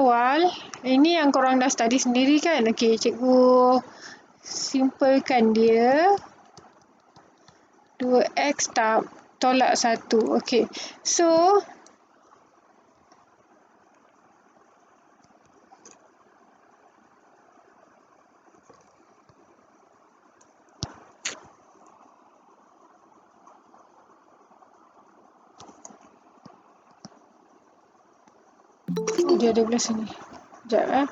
Awal, ini yang korang dah study sendiri kan? Okey, cikgu simpelkan dia. 2x tolak 1. Okey. So, dia ada belah sini. Sekejap .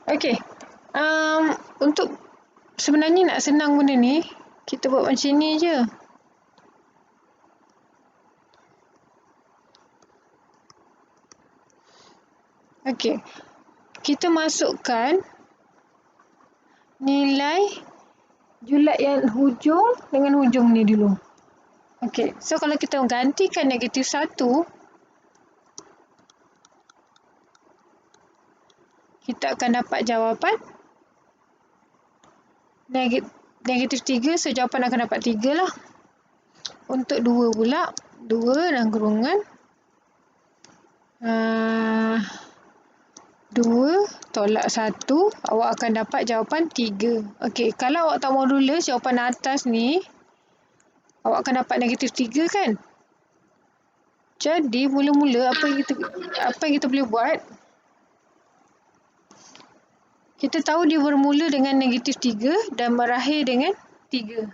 Okey. Untuk sebenarnya nak senang benda ni, kita buat macam ni je. Okey. Kita masukkan nilai julat yang hujung dengan hujung ni dulu. Okey. So, kalau kita gantikan negatif 1, kita akan dapat jawapan negatif 3. So, jawapan akan dapat 3 lah. Untuk 2 pula, 2 dan kurungan 2 tolak 1, awak akan dapat jawapan 3. Okey, kalau awak tak modulus jawapan atas ni, awak akan dapat negatif 3 kan? Jadi, mula-mula apa yang kita boleh buat, kita tahu dia bermula dengan negatif 3 dan berakhir dengan 3.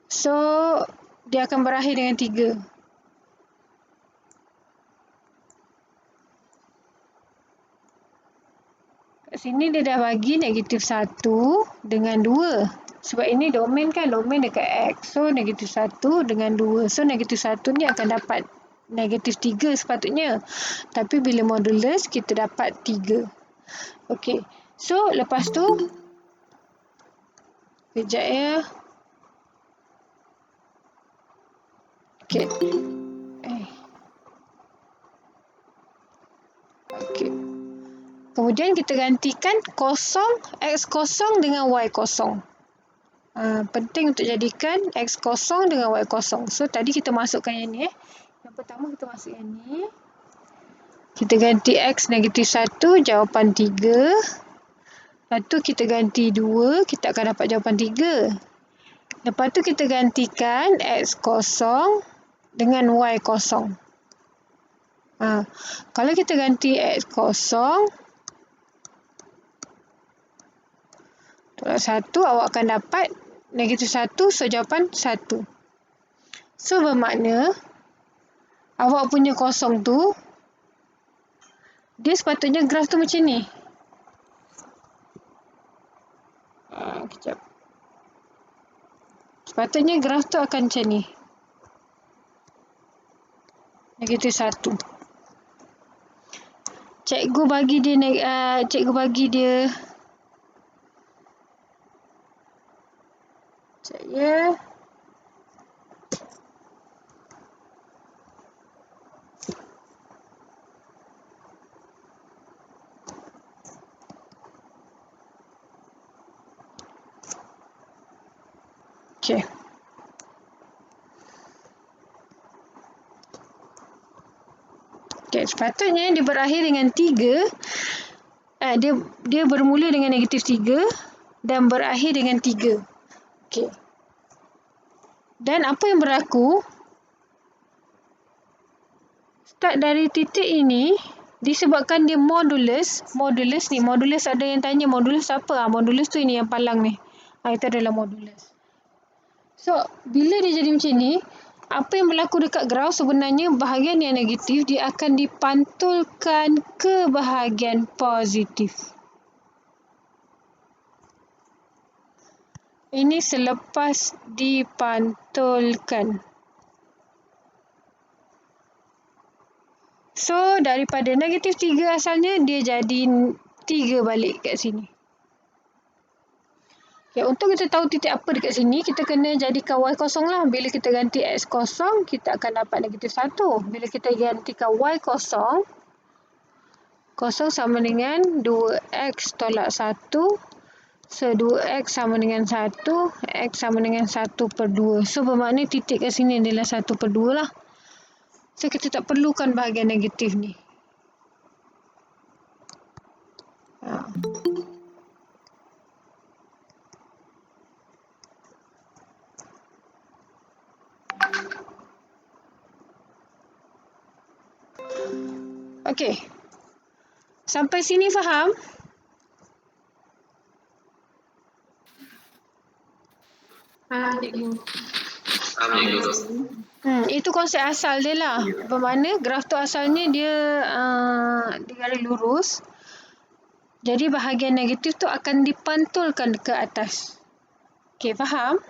So, dia akan berakhir dengan 3. Kat sini dia dah bagi negatif 1 dengan 2. Sebab ini domain kan, domain dekat X. So, negatif 1 dengan 2. So, negatif 1 ni akan dapat negatif 3 sepatutnya. Tapi bila modulus, kita dapat 3. Okey. So, lepas tu, kejap ya. Okey. Okey. Kemudian kita gantikan kosong, X kosong dengan Y kosong. Penting untuk jadikan X kosong dengan Y kosong. So, tadi kita masukkan yang ni. Yang pertama kita masuk yang ni. Kita ganti X negatif 1, jawapan 3. Lepas tu kita ganti 2, kita akan dapat jawapan 3. Lepas tu kita gantikan X kosong dengan Y kosong. Kalau kita ganti X kosong tolak 1, awak akan dapat negatif 1, so jawapan 1. So, bermakna awak punya kosong tu, dia sepatutnya graf tu macam ni. Kejap. Sepatutnya graf tu akan macam ni. Negatif 1. Cikgu bagi dia sekejap ya. Okey. Okey, sepatutnya dia berakhir dengan 3. Dia bermula dengan negatif 3 dan berakhir dengan 3. Okey. Dan apa yang berlaku? Start dari titik ini, disebabkan dia modulus. Modulus ada yang tanya modulus apa? Modulus tu ini yang palang ni. Itu adalah modulus. So, bila dia jadi macam ni, apa yang berlaku dekat graf sebenarnya bahagian yang negatif dia akan dipantulkan ke bahagian positif. Ini selepas dipantulkan. So, daripada negatif 3 asalnya, dia jadi 3 balik kat sini. Okay, untuk kita tahu titik apa dekat sini, kita kena jadikan y kosong lah. Bila kita ganti x kosong, kita akan dapat negatif 1. Bila kita gantikan y kosong, kosong sama dengan 2x tolak 1. So, 2x sama dengan 1, x sama dengan 1/2. So, bermakna titik kat sini adalah 1/2 lah. So, kita tak perlukan bahagian negatif ni. Okey. Sampai sini faham? Itu konsep asal dia lah. Bermakna graf tu asalnya dia garis lurus. Jadi bahagian negatif tu akan dipantulkan ke atas. Okey, faham?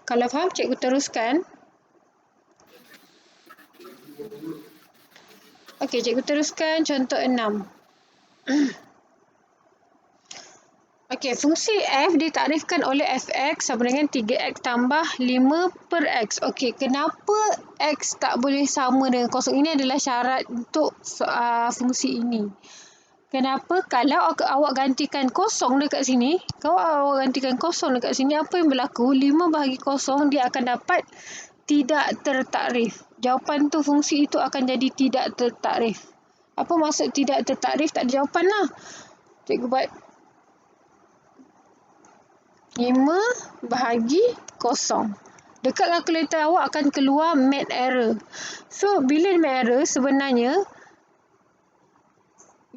Kalau faham, cikgu teruskan. Okey, cikgu teruskan contoh 6. Okey, fungsi f ditakrifkan oleh fx sama dengan 3x tambah 5/x. Okey, kenapa x tak boleh sama dengan kosong? Ini adalah syarat untuk fungsi ini. Kenapa? Kalau awak gantikan kosong dekat sini, apa yang berlaku? 5 bahagi kosong, dia akan dapat tidak tertakrif. Jawapan tu, fungsi itu akan jadi tidak tertakrif. Apa maksud tidak tertakrif? Tak ada jawapan lah. Cikgu buat 5 bahagi kosong. Dekat kalkulator awak akan keluar math error. So, bila math error, sebenarnya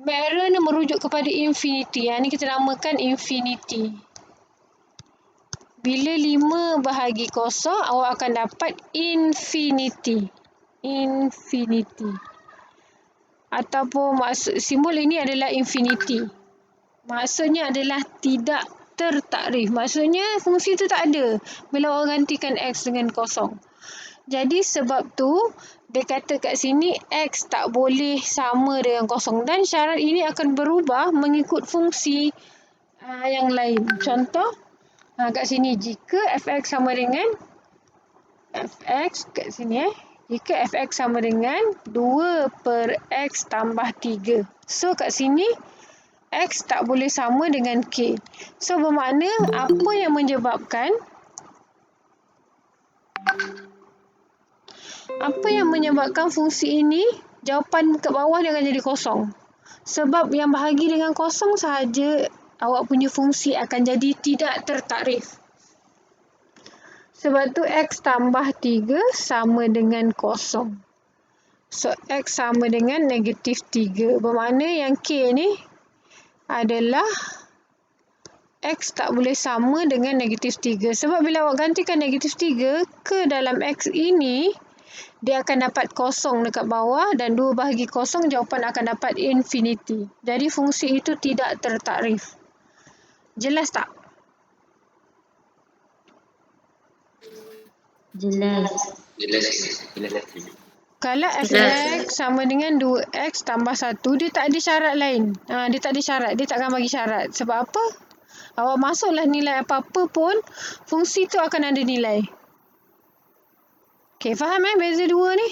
math error ni merujuk kepada infinity. Yang ni kita namakan infinity. Bila 5 bahagi kosong, awak akan dapat infinity. Infinity. Ataupun maksud simbol ini adalah infinity. Maksudnya adalah tidak tertakrif. Maksudnya fungsi tu tak ada bila orang gantikan x dengan kosong. Jadi sebab tu dia kata kat sini x tak boleh sama dengan kosong, dan syarat ini akan berubah mengikut fungsi yang lain. Contoh kat sini, jika fx sama dengan fx kat sini jika fx sama dengan 2/x tambah 3. So kat sini x tak boleh sama dengan k. So, bermakna apa yang menyebabkan fungsi ini, jawapan ke bawah dia akan jadi kosong. Sebab yang bahagi dengan kosong sahaja, awak punya fungsi akan jadi tidak tertakrif. Sebab tu x tambah 3 sama dengan kosong. So, x sama dengan negatif 3. Bermakna yang k ni adalah x tak boleh sama dengan negatif 3. Sebab bila awak gantikan negatif 3 ke dalam x ini, dia akan dapat kosong dekat bawah, dan 2 bahagi kosong, jawapan akan dapat infinity. Jadi fungsi itu tidak tertakrif. Jelas tak? Jelas. Kalau fx sama dengan 2x tambah 1, dia tak ada syarat lain. Dia tak ada syarat. Dia tak akan bagi syarat. Sebab apa? Awak masuklah nilai apa-apa pun, fungsi tu akan ada nilai. Okey, faham beza dua ni?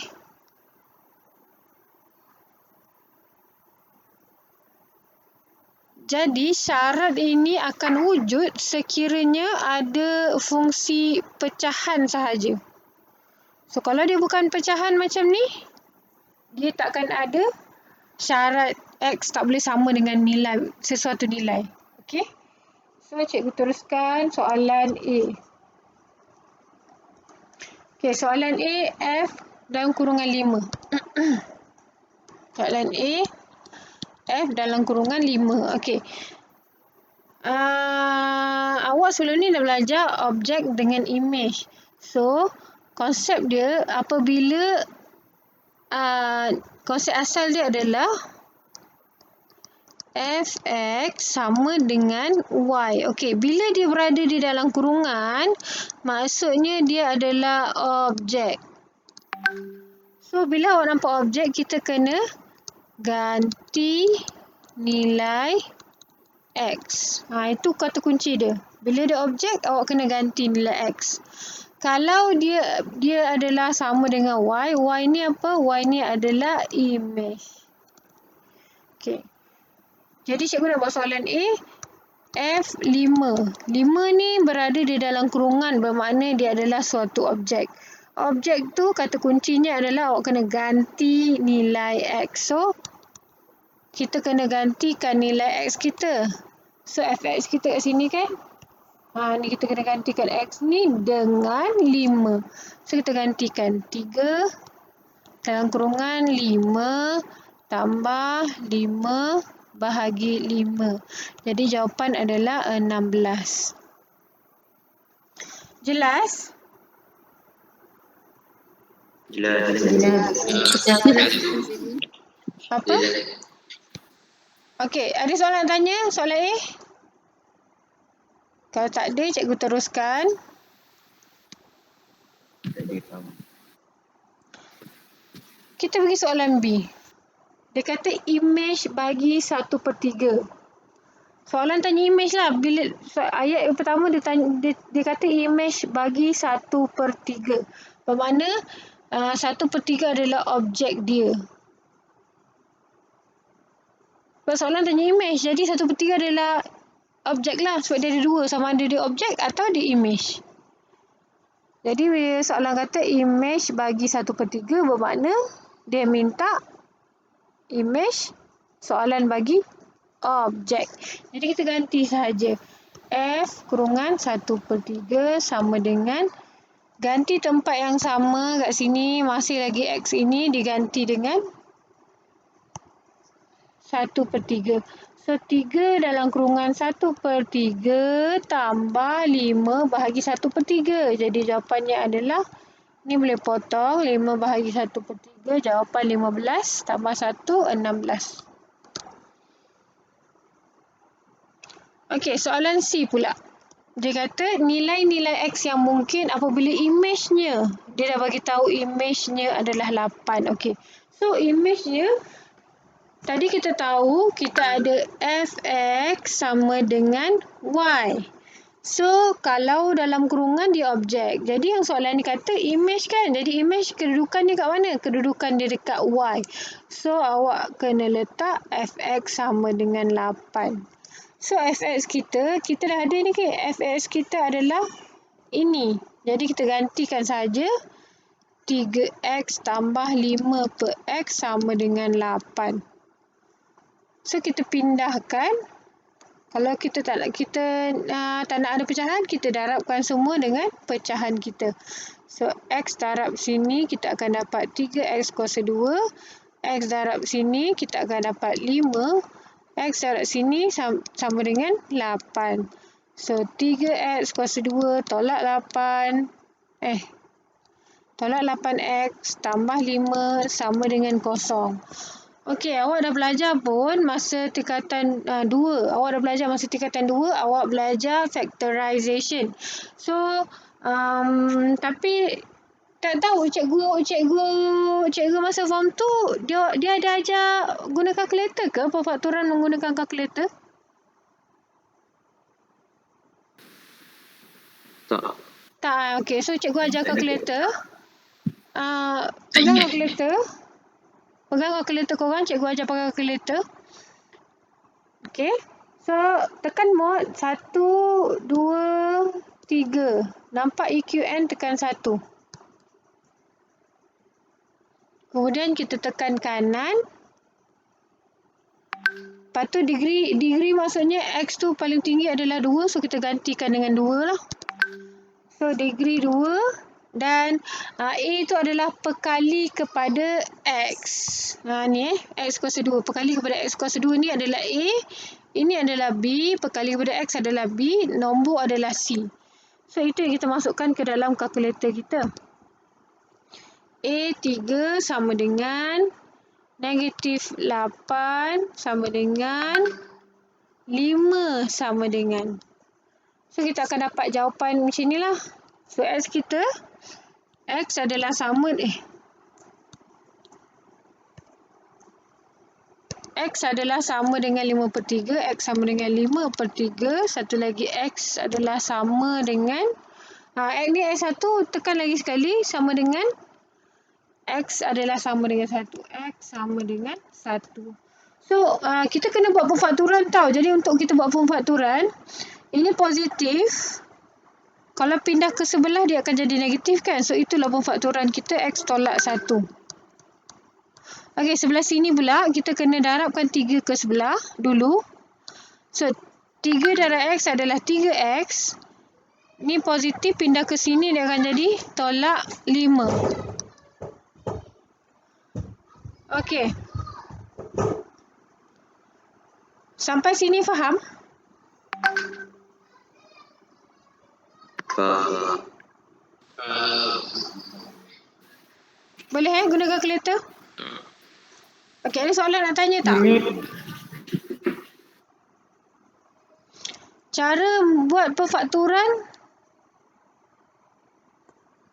Jadi syarat ini akan wujud sekiranya ada fungsi pecahan sahaja. So, kalau dia bukan pecahan macam ni, dia takkan ada syarat x tak boleh sama dengan nilai, sesuatu nilai. Okey? So, cikgu teruskan soalan A. Okey, soalan A, f dalam kurungan 5. Soalan A, f dalam kurungan 5. Okey. Awak sebelum ni dah belajar objek dengan image. So, konsep dia apabila konsep asal dia adalah fx sama dengan y. Okey, bila dia berada di dalam kurungan, maksudnya dia adalah objek. So, bila awak nampak objek, kita kena ganti nilai X. Itu kata kunci dia. Bila dia objek, awak kena ganti nilai X. Kalau dia adalah sama dengan Y, Y ni apa? Y ni adalah image. Okay. Jadi cikgu nak buat soalan A. F5. 5 ni berada di dalam kurungan, bermakna dia adalah suatu objek. Objek tu kata kuncinya adalah awak kena ganti nilai X. So, kita kena gantikan nilai X kita. So, Fx kita kat sini kan? Ni kita kena gantikan X ni dengan 5. So, kita gantikan 3 dalam kurungan 5 tambah 5 bahagi 5. Jadi, jawapan adalah 16. Jelas? Jelas. Apa? Okey, ada soalan tanya? Soalan A? Kalau tak ada, cikgu teruskan. Kita pergi soalan B. Dia kata image bagi 1/3. Soalan tanya image lah. Bila ayat yang pertama dia kata image bagi 1/3. Bermakna 1/3 adalah objek dia. Sebab soalan tanya image, jadi 1/3 adalah objek lah. Sebab dia ada dua, sama ada dia objek atau dia image. Jadi bila soalan kata image bagi 1/3, bermakna dia minta image soalan bagi objek. Jadi kita ganti sahaja. F kurungan 1/3 sama dengan, ganti tempat yang sama kat sini, masih lagi X ini diganti dengan 1/3. So, 3 dalam kurungan 1/3 tambah 5 bahagi 1/3. Jadi, jawapannya adalah, ni boleh potong, 5 bahagi 1/3, jawapan 15 tambah 1, 16. Okey, soalan C pula. Dia kata nilai-nilai X yang mungkin apabila image-nya, dia dah bagi tahu image-nya adalah 8. Okey. So, image-nya tadi kita tahu kita ada Fx sama dengan Y. So, kalau dalam kurungan dia objek. Jadi, yang soalan ni kata image kan. Jadi, image kedudukan dia kat mana? Kedudukan dia dekat Y. So, awak kena letak Fx sama dengan 8. So, Fx kita dah ada ni ke? Fx kita adalah ini. Jadi, kita gantikan saja. 3x tambah 5 per x sama dengan 8. So, kita pindahkan. Kalau kita tak nak ada pecahan, kita darabkan semua dengan pecahan kita. So, x darab sini, kita akan dapat 3x kuasa 2. X darab sini, kita akan dapat 5. X darab sini sama dengan 8. So, 3x kuasa 2 tolak 8. Tolak 8x tambah 5 sama dengan 0. Okey, awak dah belajar pun masa tingkatan 2. Awak dah belajar masa tingkatan 2, awak belajar factorization. So, tapi tak tahu cikgu masa form tu dia ada ajar guna kalkulator ke? Pemfakturan menggunakan kalkulator? Tak. Okey, so cikgu ajar kalkulator. Pegang kalkulator. Pegang kalkulator korang, cikgu ajar pakai kalkulator. Okey. So, tekan mod 1, 2, 3. Nampak EQN, tekan 1. Kemudian kita tekan kanan. Lepas tu degree maksudnya X tu paling tinggi adalah 2. So, kita gantikan dengan 2 lah. So, degree 2. Dan A itu adalah perkali kepada X. Ni X kuasa 2. Perkali kepada X kuasa 2 ni adalah A. Ini adalah B. Perkali kepada X adalah B. Nombor adalah C. So, itu yang kita masukkan ke dalam kalkulator kita. A3 sama dengan negatif 8 sama dengan 5 sama dengan. So, kita akan dapat jawapan macam ni lah. So, X kita, X adalah sama X adalah sama dengan 5/3. X sama dengan 5/3. Satu lagi X adalah sama dengan X ni X1, tekan lagi sekali, sama dengan X adalah sama dengan 1. X sama dengan 1. So, kita kena buat pemfakturan tau. Jadi, untuk kita buat pemfakturan, ini positif. Kalau pindah ke sebelah, dia akan jadi negatif kan? So, itulah pemfakturan kita, X tolak 1. Okey, sebelah sini pula, kita kena darabkan 3 ke sebelah dulu. So, 3 darab X adalah 3X. Ni positif, pindah ke sini, dia akan jadi tolak 5. Okey. Sampai sini faham? Faham. Boleh gunakan kalkulator? Okey, ada soalan nak tanya tak? Cara buat pemfakturan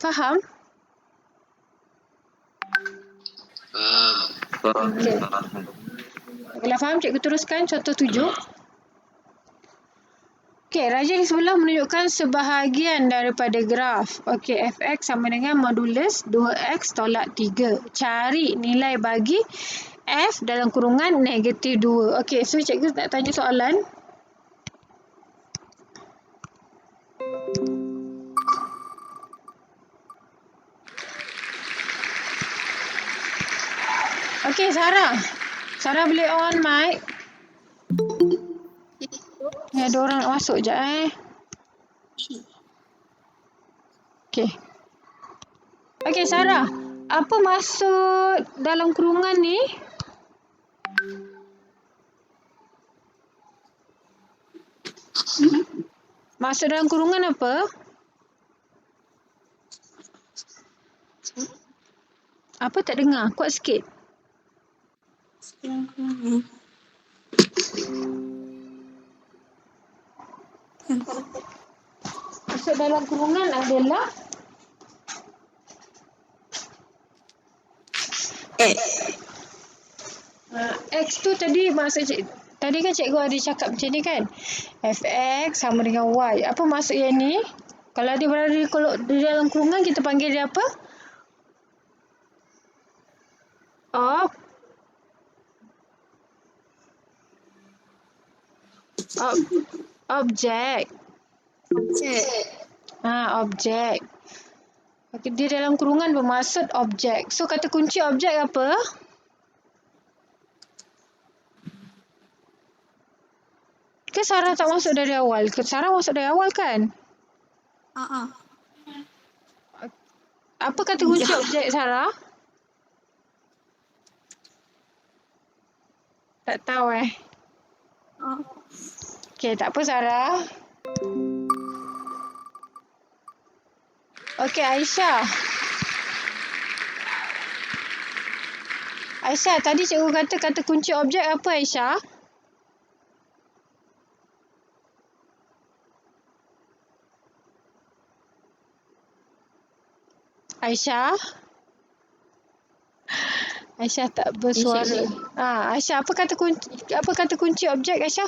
faham? Faham. Okey. Kalau faham, cikgu teruskan contoh 7. Okey, rajah di sebelah menunjukkan sebahagian daripada graf. Okey, fx sama dengan modulus 2x tolak 3. Cari nilai bagi f dalam kurungan negatif 2. Okey, so cikgu nak tanya soalan. Okey, Sarah. Sarah boleh on mic. Ni ada orang nak masuk je Okey. Okey, Sarah. Apa maksud dalam kurungan ni? Maksud dalam kurungan apa? Apa tak dengar? Kuat sikit. Maksud dalam kurungan adalah X tu tadi maksud tadi kan cikgu ada cakap macam ni kan? Fx sama dengan Y. Apa maksud yang ni? Kalau dia berada di dalam kurungan, kita panggil dia apa? Objek. Objek. Okay, dia dalam kurungan bermaksud objek. So, kata kunci objek apa? Ke Sarah tak masuk dari awal? Sarah masuk dari awal kan? Apa kata kunci objek, Sarah? Tak tahu Okey, tak apa Sarah. Okey, Aisyah. Aisyah, tadi cikgu kata kunci objek apa, Aisyah? Aisyah? Aisyah tak bersuara. Aisyah, apa kata kunci objek, Aisyah?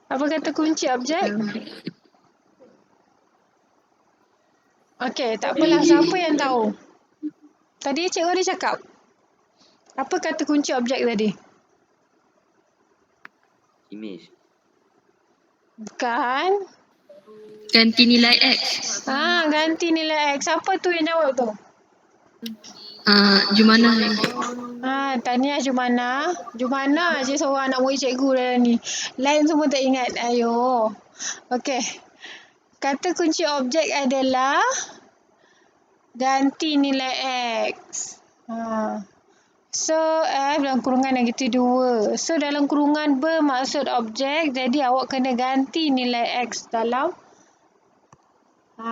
Apa kata kunci objek? Okey, tak apalah. Siapa yang tahu? Tadi cikgu ada cakap. Apa kata kunci objek tadi? Image. Bukan. Ganti nilai X. Ganti nilai X. Siapa tu yang jawab tu? Jumana. Tahniah Jumana. Jumana je seorang anak murid cikgu dalam ni. Lain semua tak ingat. Ayo. Okey. Kata kunci objek adalah ganti nilai X. So, F dalam kurungan negatif 2. So, dalam kurungan bermaksud objek. Jadi, awak kena ganti nilai X dalam.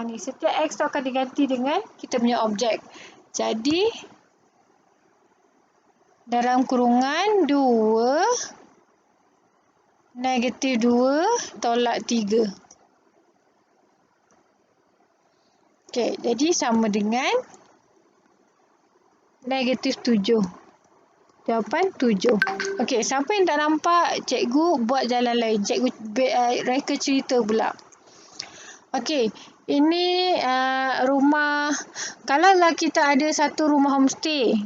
Ni, setiap X tu akan diganti dengan kita punya objek. Jadi, dalam kurungan 2, negatif 2, tolak 3. Okey, jadi sama dengan -7. Jawapan 7. Okey, siapa yang tak nampak, cikgu buat jalan lain. Cikgu reka cerita pula. Okey, ini rumah. Kalaulah kita ada satu rumah homestay.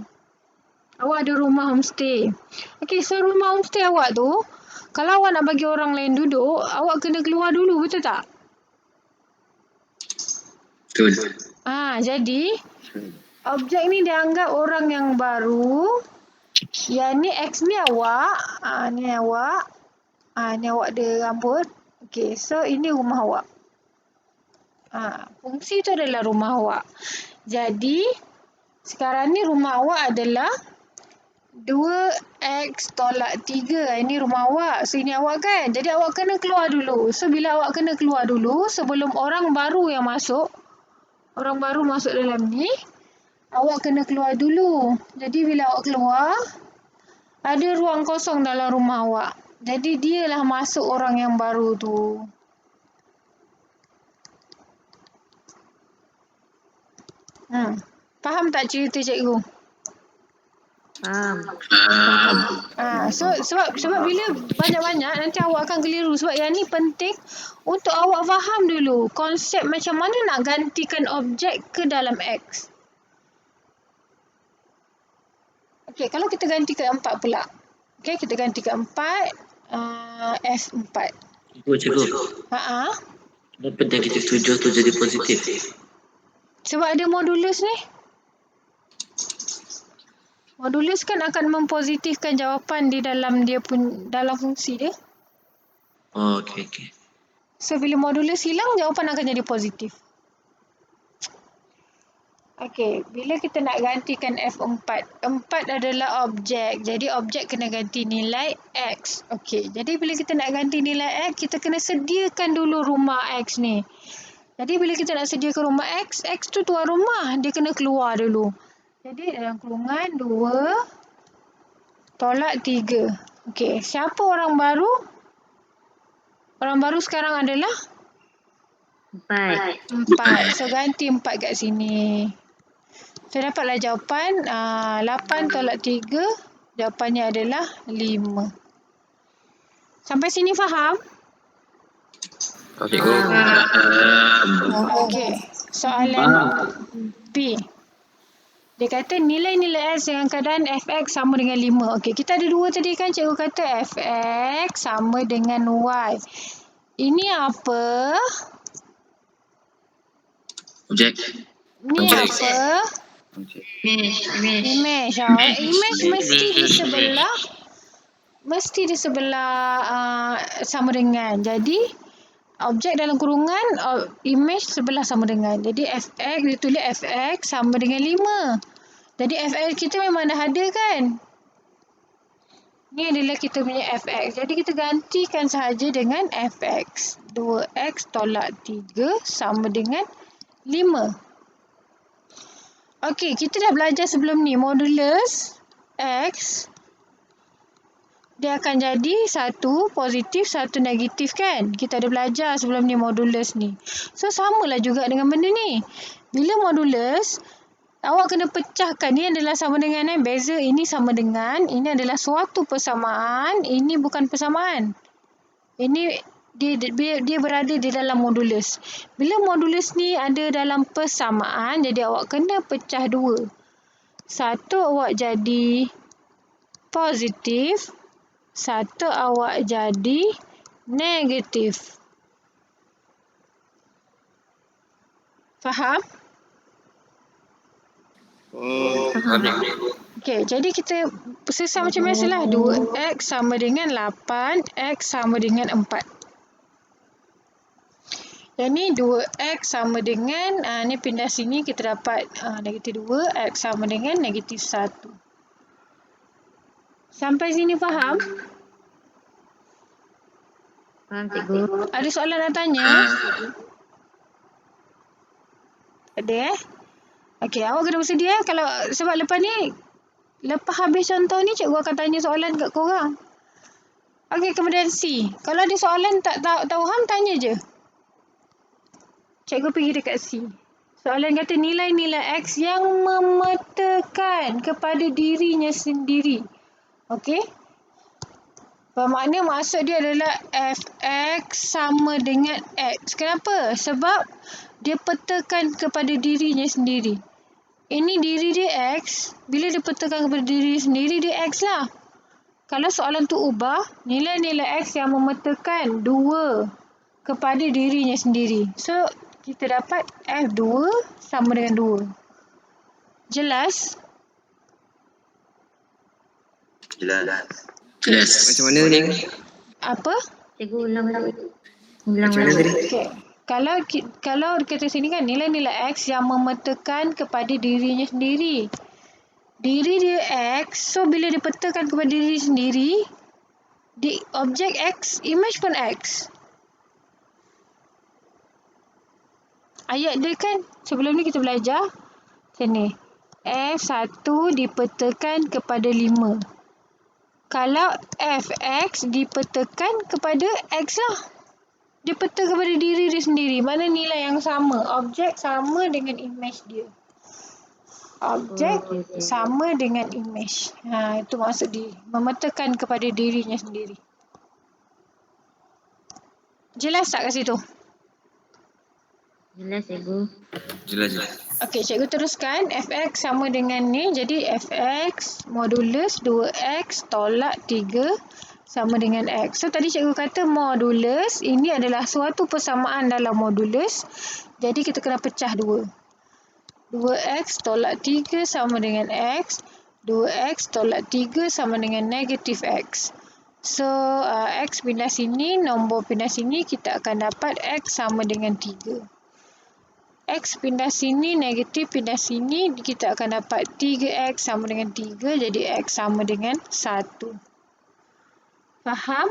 Awak ada rumah homestay. Okey, so rumah homestay awak tu, kalau awak nak bagi orang lain duduk, awak kena keluar dulu, betul tak? Betul. Jadi objek ni dianggap orang yang baru. Yang ni X ni awak. Ni awak. Ni awak ada rambut. Okey, so ini rumah awak. Fungsi tu adalah rumah awak. Jadi, sekarang ni rumah awak adalah 2X tolak 3. Ini rumah awak. So, ini awak kan? Jadi, awak kena keluar dulu. So, bila awak kena keluar dulu, sebelum orang baru yang masuk, orang baru masuk dalam ni, awak kena keluar dulu. Jadi, bila awak keluar, ada ruang kosong dalam rumah awak. Jadi, dialah masuk orang yang baru tu. Faham tak cerita cikgu? Faham. So sebab bila banyak-banyak nanti awak akan keliru. Sebab yang ni penting untuk awak faham dulu konsep macam mana nak gantikan objek ke dalam X. Okey, kalau kita ganti ke 4 pula. Okey, kita ganti ke 4 F4. Cikgu. Kenapa negatif 7 tu jadi positif? Sebab ada modulus ni. Modulus kan akan mempositifkan jawapan di dalam dia pun dalam fungsi dia. Okey. So bila modulus hilang, jawapan akan jadi positif. Okey, bila kita nak gantikan F4, 4 adalah objek. Jadi objek kena ganti nilai X. Okey, jadi bila kita nak ganti nilai X, kita kena sediakan dulu rumah X ni. Jadi bila kita nak sediakan rumah X, X tu tuan rumah, dia kena keluar dulu. Jadi dalam kurungan 2 tolak 3. Okey, siapa orang baru? Orang baru sekarang adalah 4. So ganti 4 kat sini. So dapatlah jawapan 8 tolak 3. Jawapannya adalah 5. Sampai sini faham? Cikgu. Okey, soalan B. Dia kata nilai-nilai X dengan keadaan Fx sama dengan 5. Okey, kita ada 2 tadi kan, cikgu kata Fx sama dengan Y. Ini apa? Objek. Ni apa? Image. Image mesti di sebelah. Mesti di sebelah sama dengan. Jadi, objek dalam kurungan, image sebelah sama dengan. Jadi, Fx, dia tulis Fx sama dengan 5. Jadi, Fx kita memang dah ada kan? Ni adalah kita punya Fx. Jadi, kita gantikan sahaja dengan Fx. 2x tolak 3 sama dengan 5. Okey, kita dah belajar sebelum ni. Modulus X, dia akan jadi 1 positif, 1 negatif kan? Kita ada belajar sebelum ni modulus ni. So, samalah juga dengan benda ni. Bila modulus, awak kena pecahkan. Ni adalah sama dengan, beza ini sama dengan. Ini adalah suatu persamaan. Ini bukan persamaan. Ini dia berada di dalam modulus. Bila modulus ni ada dalam persamaan, jadi awak kena pecah 2. 1 awak jadi positif, 1 awak jadi negatif. Faham? Faham. Okey, jadi kita sesam macam biasalah. 2x sama dengan 8, x sama dengan 4. Yang ni 2x sama dengan, ni pindah sini kita dapat negatif 2, x sama dengan negatif 1. Sampai sini faham? Faham, cikgu. Ada soalan nak tanya? Ada Okey, awak kena bersedia kalau sebab lepas ni, lepas habis contoh ni, cikgu akan tanya soalan kat korang. Okey, kemudian C. Kalau ada soalan tak faham, tanya je. Cikgu pergi dekat C. Soalan kata nilai-nilai X yang memetakan kepada dirinya sendiri. Okey? Bermakna maksud dia adalah fx sama dengan x. Kenapa? Sebab dia petakan kepada dirinya sendiri. Ini diri dia x. Bila dia petakan kepada diri sendiri, dia x lah. Kalau soalan tu ubah, nilai-nilai x yang memetakan 2 kepada dirinya sendiri. So, kita dapat F2 sama dengan 2. Jelas? Jelas. Macam mana ni? Apa? Cikgu ulang lagi. Macam mana tadi? Okay. Kalau kata sini kan nilai-nilai X yang memetakan kepada dirinya sendiri. Diri dia X, so bila dia petakan kepada diri sendiri, di objek X, image pun X. Ayat dia kan, sebelum ni kita belajar, sini. F1 dipetakan kepada 5. Kalau fx dipetakan kepada x lah. Dia peta kepada diri dia sendiri. Mana nilai yang sama. Objek sama dengan image dia. Objek sama dengan image. Itu maksud dia. Memetakan kepada dirinya sendiri. Jelas tak kat situ? Jelas, cikgu. Jelas. Okey, cikgu teruskan. Fx sama dengan ni. Jadi fx modulus 2x tolak 3 sama dengan x. So tadi cikgu kata modulus ini adalah suatu persamaan dalam modulus. Jadi kita kena pecah 2. 2x tolak 3 sama dengan x. 2x tolak 3 sama dengan negatif x. So x pindah sini, nombor pindah sini, kita akan dapat x sama dengan 3. X pindah sini, negatif pindah sini, kita akan dapat 3x sama dengan 3, jadi x sama dengan 1. Faham?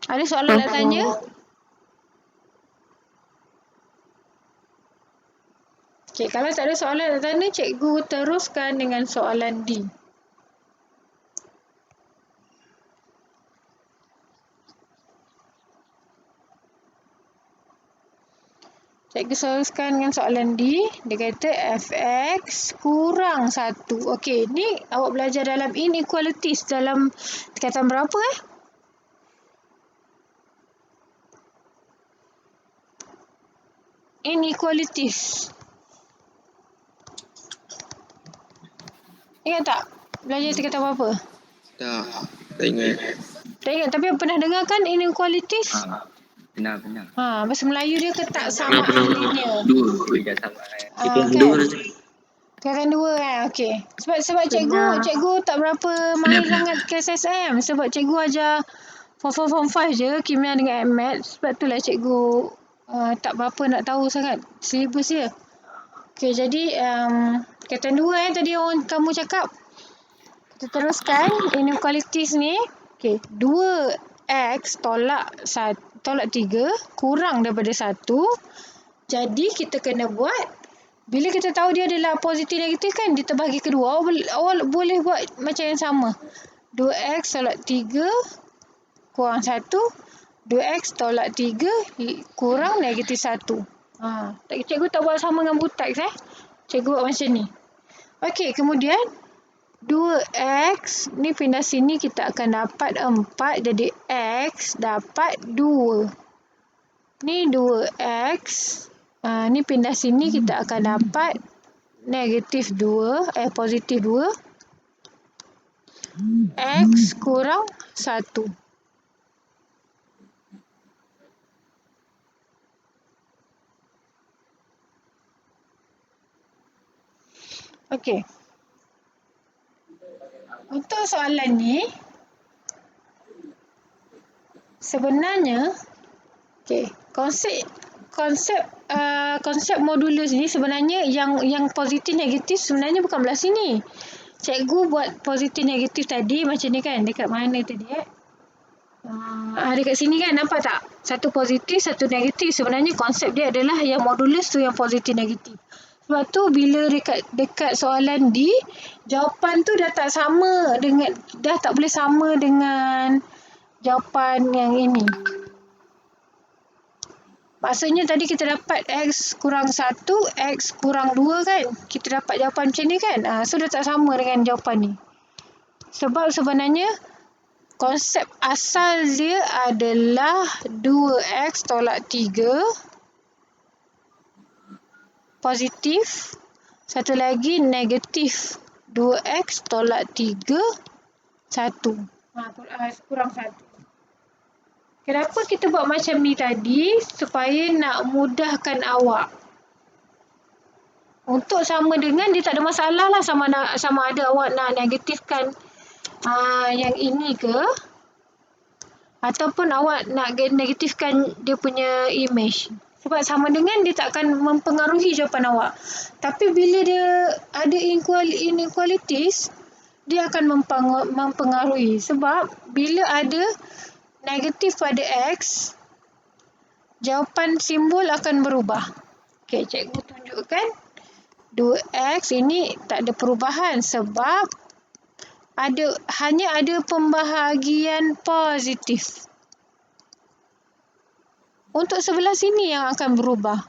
Ada soalan nak tanya? Okay, kalau tak ada soalan nak tanya, cikgu teruskan dengan soalan D. Cikgu teruskan dengan soalan D. Dia kata fx kurang 1. Okey, ni awak belajar dalam inequalities dalam tingkatan berapa Inequalities. Ingat tak? Belajar tingkatan berapa? Tak ingat. Tak ingat, tapi pernah dengar kan inequalities? Benar. Bahasa Melayu dia ketak sama linear. 2. Tak sama. Tingkatan Kan? 2 lah tu. Tingkatan 2 kan? Okey. Sebab cikgu tak berapa mahir sangat KSSM. Sebab cikgu ajar form 5 je, kimia dengan MMAT. Sebab itulah cikgu tak berapa nak tahu sangat silibus dia. Okey, jadi tingkatan 2 tadi kamu cakap. Kita teruskan inequalities ni. Okey, 2x tolak 3 kurang daripada 1. Jadi kita kena buat, bila kita tahu dia adalah positif negatif kan, dia terbahagi kedua. Awak boleh buat macam yang sama. 2x tolak 3 kurang 1. 2x tolak 3 kurang negatif 1. Cikgu tak buat sama dengan butaks Cikgu buat macam ni. Okey, kemudian 2x ni pindah sini, kita akan dapat 4. Jadi x dapat 2. Ni 2x. Ni pindah sini, kita akan dapat negatif 2. Positif 2. X kurang 1. Okey. Untuk soalan ni, sebenarnya, konsep modulus ni sebenarnya yang positif negatif sebenarnya bukan belah sini. Cikgu buat positif negatif tadi macam ni kan, dekat mana tadi dekat sini kan, nampak tak? Satu positif, satu negatif. Sebenarnya konsep dia adalah yang modulus tu yang positif negatif. Sebab tu bila dekat soalan D, jawapan tu dah tak boleh sama dengan jawapan yang ini. Maksudnya tadi kita dapat X kurang 1, X kurang 2 kan? Kita dapat jawapan macam ni kan? So dah tak sama dengan jawapan ni. Sebab sebenarnya konsep asal dia adalah 2X tolak 3 positif. Satu lagi negatif 2X tolak 3 1. Kurang 1. Kenapa kita buat macam ni tadi? Supaya nak mudahkan awak. Untuk sama dengan dia tak ada masalah lah sama ada awak nak negatifkan yang ini ke ataupun awak nak negatifkan dia punya image. Sebab sama dengan dia tak akan mempengaruhi jawapan awak. Tapi bila dia ada inequalities, dia akan mempengaruhi. Sebab bila ada negatif pada X, jawapan simbol akan berubah. Okey, cikgu tunjukkan 2X ini tak ada perubahan sebab hanya ada pembahagian positif. Untuk sebelah sini yang akan berubah.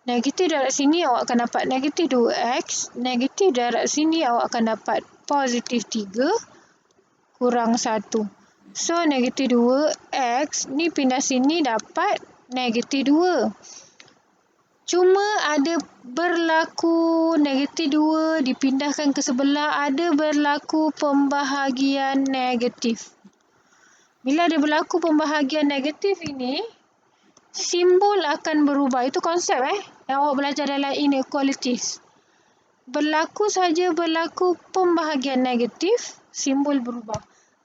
Negatif darab sini awak akan dapat negatif 2X. Negatif darab sini awak akan dapat positif 3 kurang 1. So, negatif 2X ni pindah sini dapat negatif 2. Cuma ada berlaku negatif 2 dipindahkan ke sebelah, ada berlaku pembahagian negatif. Bila ada berlaku pembahagian negatif ini, simbol akan berubah. Itu konsep yang awak belajar dalam inequalities. Berlaku pembahagian negatif, simbol berubah.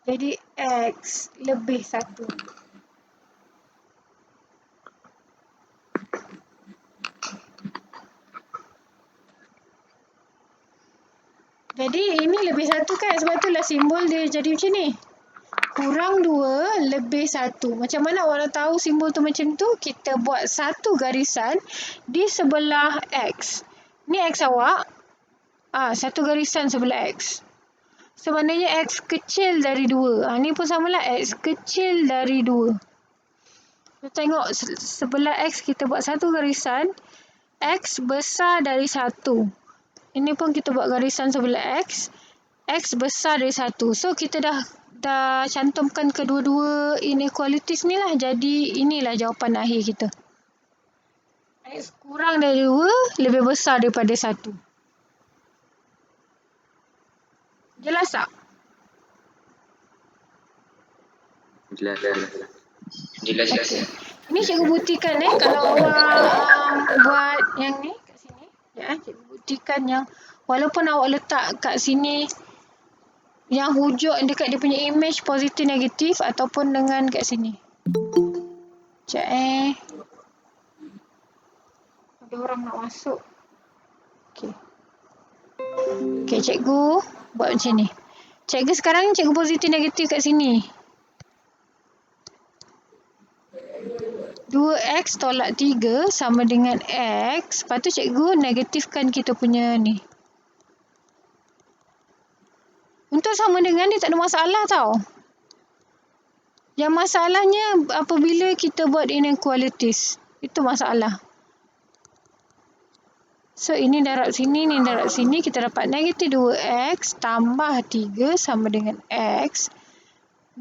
Jadi X lebih 1. Jadi ini lebih 1 kan? Sebab itulah simbol dia jadi macam ni. Kurang 2 lebih 1. Macam mana awak nak tahu simbol tu macam tu? Kita buat satu garisan di sebelah X. Ni X awak. Satu garisan sebelah X. Sebenarnya X kecil dari 2. Ni pun samalah X kecil dari 2. Kita tengok sebelah X kita buat satu garisan. X besar dari 1. Ini pun kita buat garisan sebelah X. X besar dari 1. So kita dah cantumkan kedua-dua inequalities ni lah. Jadi inilah jawapan akhir kita. X kurang dari 2 lebih besar daripada 1. Jelas tak? Jelas. Okay. Ini cikgu buktikan kalau awak buat yang ni kat sini. Ya, cikgu buktikan yang walaupun awak letak kat sini yang hujung dekat dia punya image positif negatif ataupun dengan kat sini. Sekejap ada orang nak masuk. Okey, cikgu buat macam ni. Cikgu sekarang cikgu positif negatif kat sini. 2X tolak 3 sama dengan X. Lepas tu cikgu negatifkan kita punya ni. Untuk sama dengan dia tak ada masalah tau. Yang masalahnya apabila kita buat inequalities. Itu masalah. So, ini darab sini, ni darab sini. Kita dapat negatif 2X tambah 3 sama dengan X.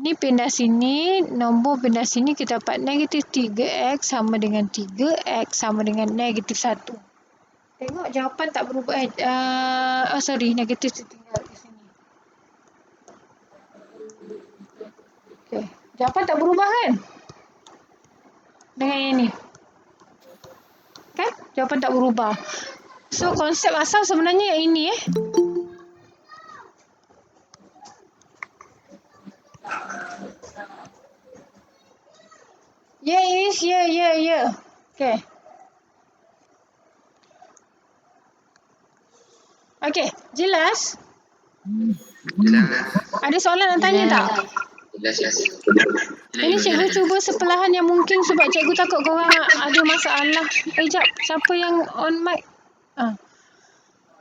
Ni pindah sini, nombor pindah sini. Kita dapat negatif 3X sama dengan 3X sama dengan negatif 1. Tengok jawapan tak berubah. Negatif tinggal di sini. Okay. Jawapan tak berubah kan? Dengan yang ni. Kan? Jawapan tak berubah. So, konsep asal sebenarnya yang ini Yeah. Okay. Okay, jelas? Ada soalan nak tanya tak? Jelas. Ini cikgu cuba sepelahan yang mungkin sebab cikgu takut korang ada masalah. Jap, siapa yang on mic?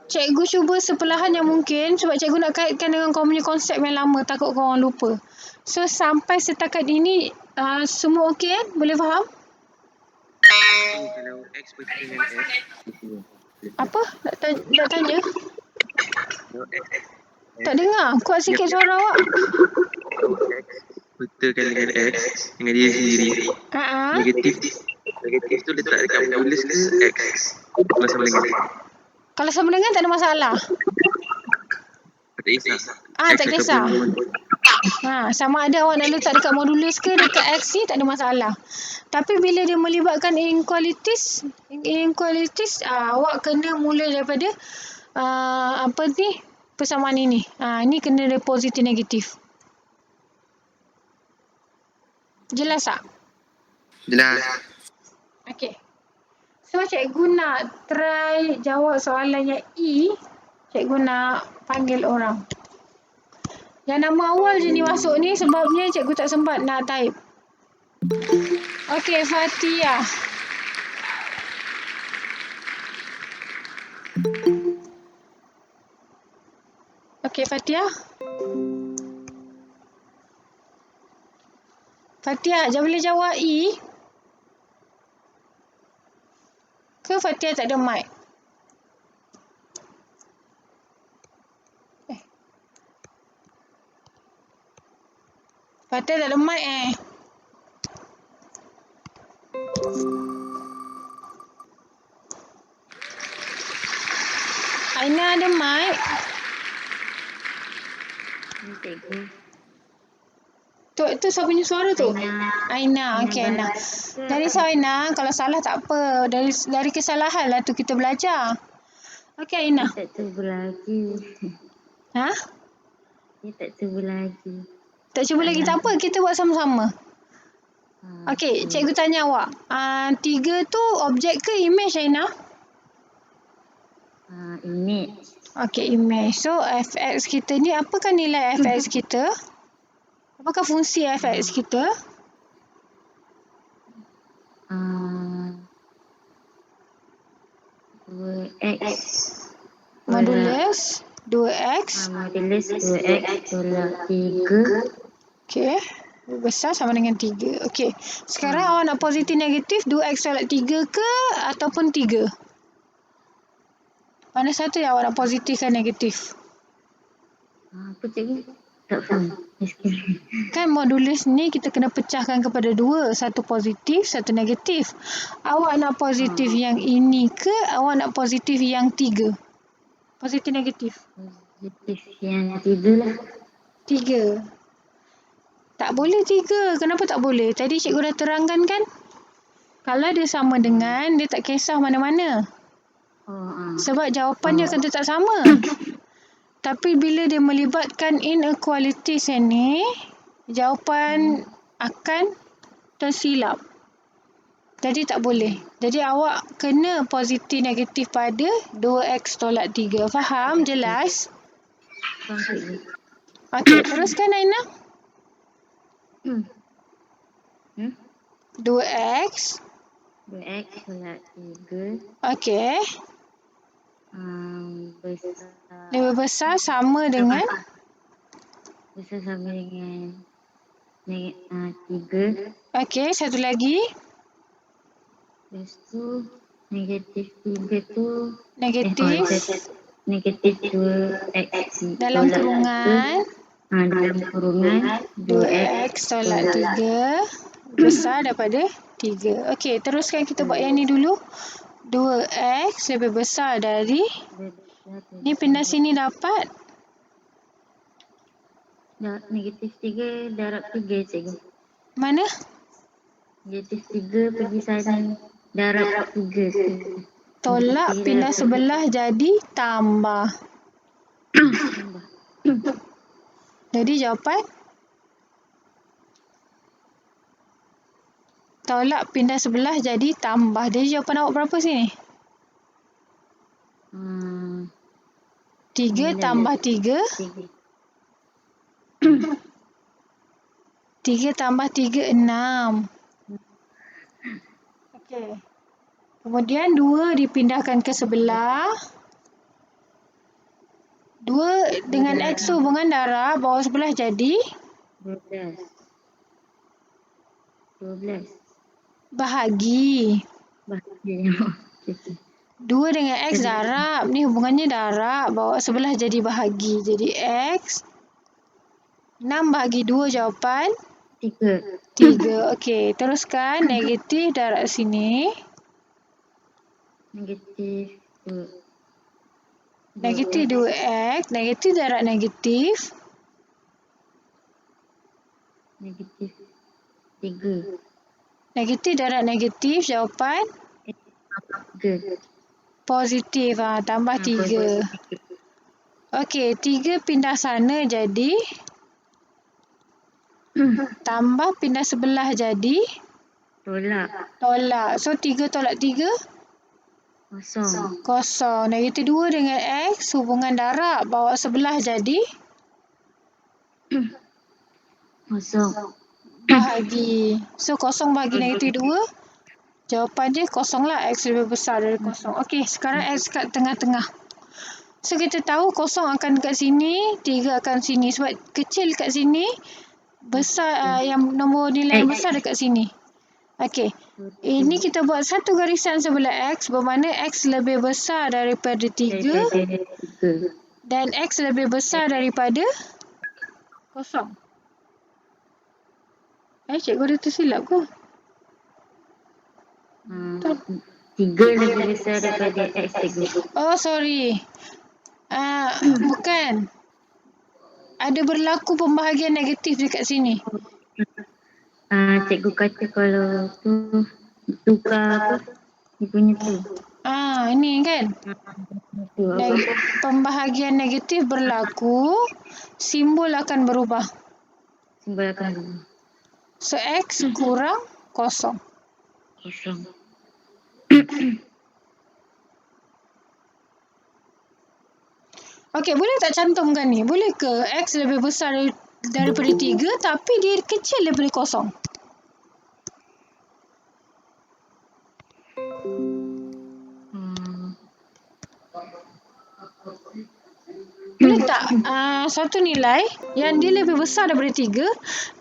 Cikgu cuba sepelahan yang mungkin sebab cikgu nak kaitkan dengan korang punya konsep yang lama, takut korang lupa. So, sampai setakat ini semua okey kan? Boleh faham? kalau X bertemu dengan X. Apa? Nak tanya? Kalau X Tak dengar. Kuat sikit suara awak. betulkan dengan X dengan diri sendiri. Negatif tu letak dekat modulus ke X. Kalau sama dengan Kalau sama dengan tak ada masalah. tak kisah. Tak kisah. Sama ada awak nak letak dekat modulus ke dekat X ni tak ada masalah. Tapi bila dia melibatkan inequalities, awak kena mula daripada persamaan ini. Ni kena dari positif negatif. Jelas tak? Jelas. Okey. So cikgu nak try jawab soalan yang E. Cikgu nak panggil orang. Yang nama awal je ni masuk ni sebabnya cikgu tak sempat nak type. Okey, Fatia. Okey, Fatia. Fatia, boleh jawab E? Ke Fatia tak ada mic? Fatia tak ada mic Aina ada mic? Ni cikgu. Tu siapa punya suara tu? Aina. Okey, Aina. Dari Aina, kalau salah tak apa. Dari kesalahan lah tu kita belajar. Okey, Aina. Dia tak cuba lagi. Ha? Dia tak cuba lagi. Tak cuba lagi tak apa. Kita buat sama-sama. Okey, cikgu tanya awak. 3 tu objek ke image, Aina? Image. Okey, image. So, fx kita ni, apakah nilai fx kita? Apakah fungsi fx kita? Modulus 2x. Modulus 2x tolak 3. Okey. Besar sama dengan 3. Okey. Sekarang awak nak positif negatif 2x tolak 3 ke ataupun 3? Mana satu yang awak nak positifkan negatif? Apa cikgu? Tak faham. Kan modulus ni kita kena pecahkan kepada 2. Satu positif, satu negatif. Awak nak positif yang ini ke awak nak positif yang 3? Positif negatif. Positif yang 3 lah. 3. Tak boleh 3. Kenapa tak boleh? Tadi cikgu dah terangkan kan? Kalau dia sama dengan, dia tak kisah mana-mana. Sebab jawapan dia akan tetap sama. Tapi bila dia melibatkan inequalities ni, jawapan akan tersilap. Jadi tak boleh. Jadi awak kena positif negatif pada 2x tolak 3. Faham? Jelas? Okey, teruskan Aina. 2x 2x tolak 3. Okey. Besar. Lebih besar sama dengan? Besar sama dengan 3. Okey, satu lagi. Lepas tu negatif 3 tu negatif 2x dalam kurungan. Dalam kurungan 2x tolak 3 besar daripada 3. Okey, teruskan kita buat yang ni dulu. 2x lebih besar dari, ni pindah sini dapat negatif 3 darab 3 cikgu. mana? Negatif 3 pergi sana darab 3. Tolak pindah sebelah jadi tambah. Jadi jawapan tolak pindah sebelah jadi tambah. Jadi jawapan awak berapa sini? 3 tambah 3. 3 tambah 3, 6. Okey. Kemudian 2 dipindahkan ke sebelah. 2 dengan X tu hubungan darab, bawah sebelah jadi 12. bahagi. Bahagian. Okey. 2 dengan X darab. Ni hubungannya darab. Bawa sebelah jadi bahagi. Jadi X. 6 bahagi 2 jawapan. 3. 3. Okey. Teruskan. Negatif darab sini. Negatif 2. Negatif 2X. Negatif darab negatif. Negatif 3. Negatif darab negatif. Jawapan. 3. Positif. Tambah 3. Okey. 3 pindah sana jadi. Tambah pindah sebelah jadi. Tolak. So 3 tolak 3. 0. Kosong. Negatif 2 dengan X. Hubungan darab. Bawa sebelah jadi. 0. Bahagi. So kosong bahagi negatif 2. Jawapan dia kosong lah. X lebih besar dari kosong. Okey. Sekarang X kat tengah-tengah. So kita tahu kosong akan dekat sini. 3 akan sini. Sebab kecil kat sini. Besar. Yang nombor nilai yang besar dekat sini. Okey. Ini kita buat satu garisan sebelah X. Bermakna X lebih besar daripada 3. Dan X lebih besar daripada kosong. Cikgu ada tersilap ke? 3 lebih besar daripada X, cikgu. Oh, sorry. Bukan. Ada berlaku pembahagian negatif dekat sini. Cikgu kata kalau tu tukar apa? Dia punya tu. Ini kan. Tu apa? Pembahagian negatif berlaku, simbol akan berubah. Simbol akan berubah. So, X kurang kosong. Kosong. Okey, boleh tak cantumkan ni? Boleh ke X lebih besar daripada 3 tapi dia kecil daripada kosong? Boleh tak satu nilai yang dia lebih besar daripada 3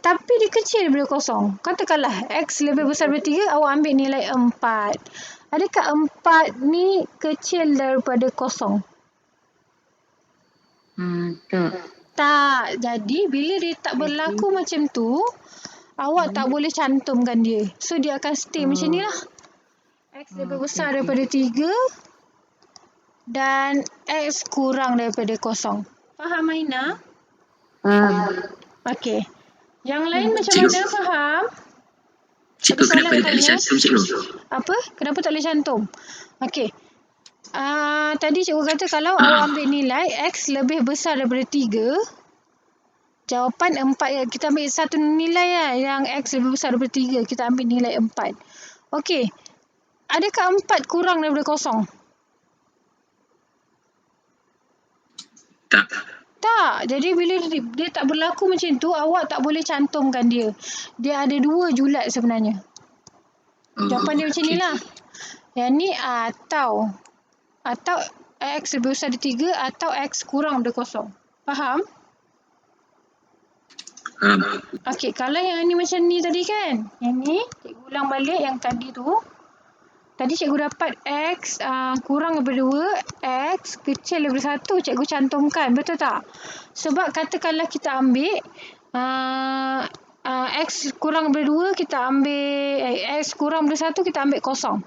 tapi dia kecil daripada kosong? Katakanlah X lebih besar daripada 3, awak ambil nilai 4. Adakah 4 ni kecil daripada kosong? Tak. Jadi bila dia tak berlaku macam tu, awak tak boleh cantumkan dia. So dia akan stay macam ni lah. X lebih besar daripada 3 dan X kurang daripada kosong. Faham Aina? Okey. Yang lain macam mana, faham? Cikgu, kenapa dia tak boleh cantum, cikgu? Apa? Kenapa tak boleh cantum? Okey. Tadi cikgu kata kalau awak ambil nilai X lebih besar daripada 3, jawapan 4. Kita ambil satu nilai lah yang X lebih besar daripada 3. Kita ambil nilai 4. Okey. Adakah 4 kurang daripada kosong? Tak. Tak. Jadi bila dia tak berlaku macam tu, awak tak boleh cantumkan dia. Dia ada 2 julat sebenarnya. Jawapan dia macam ni lah. Yang ni atau X lebih besar dari 3 atau X kurang daripada kosong. Faham? Okey, kalau yang ni macam ni tadi kan. Yang ni, cikgu ulang balik yang tadi tu. Tadi cikgu dapat X kurang daripada 2, X kecil daripada 1, cikgu cantumkan. Betul tak? Sebab katakanlah kita ambil X kurang daripada 2, kita ambil X kurang daripada 1, kita ambil kosong.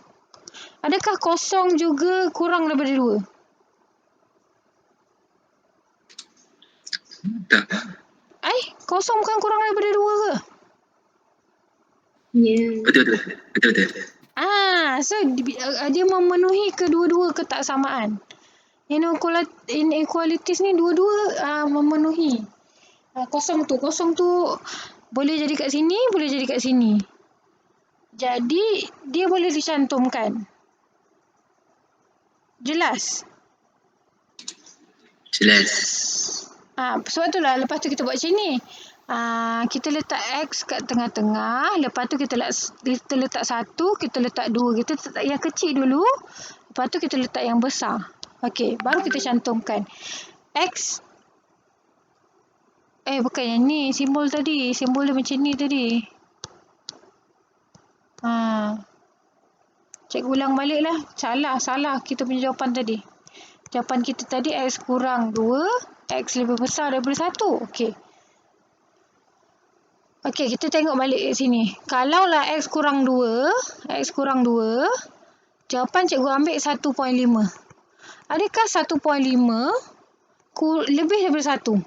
Adakah kosong juga kurang daripada 2? Tak. Kosong bukan kurang daripada 2 ke? Ya. Betul. So dia memenuhi kedua-dua ketaksamaan. Inequalities ni dua-dua memenuhi. Kosong tu boleh jadi kat sini, boleh jadi kat sini. Jadi dia boleh dicantumkan. Jelas? Sebab itulah lepas tu kita buat macam ni. Kita letak X kat tengah-tengah. Lepas tu kita letak 1, kita letak 2. Kita letak yang kecil dulu. Lepas tu kita letak yang besar. Okey, baru kita cantumkan. X. Bukan yang ni. Simbol tadi. Simbol dia macam ni tadi. Cikgu ulang balik lah. Salah kita punya jawapan tadi. Jawapan kita tadi X kurang 2, X lebih besar daripada 1. Okey. Okey, kita tengok balik kat sini. Kalaulah X kurang 2, jawapan cikgu ambil 1.5. Adakah 1.5 lebih daripada 1?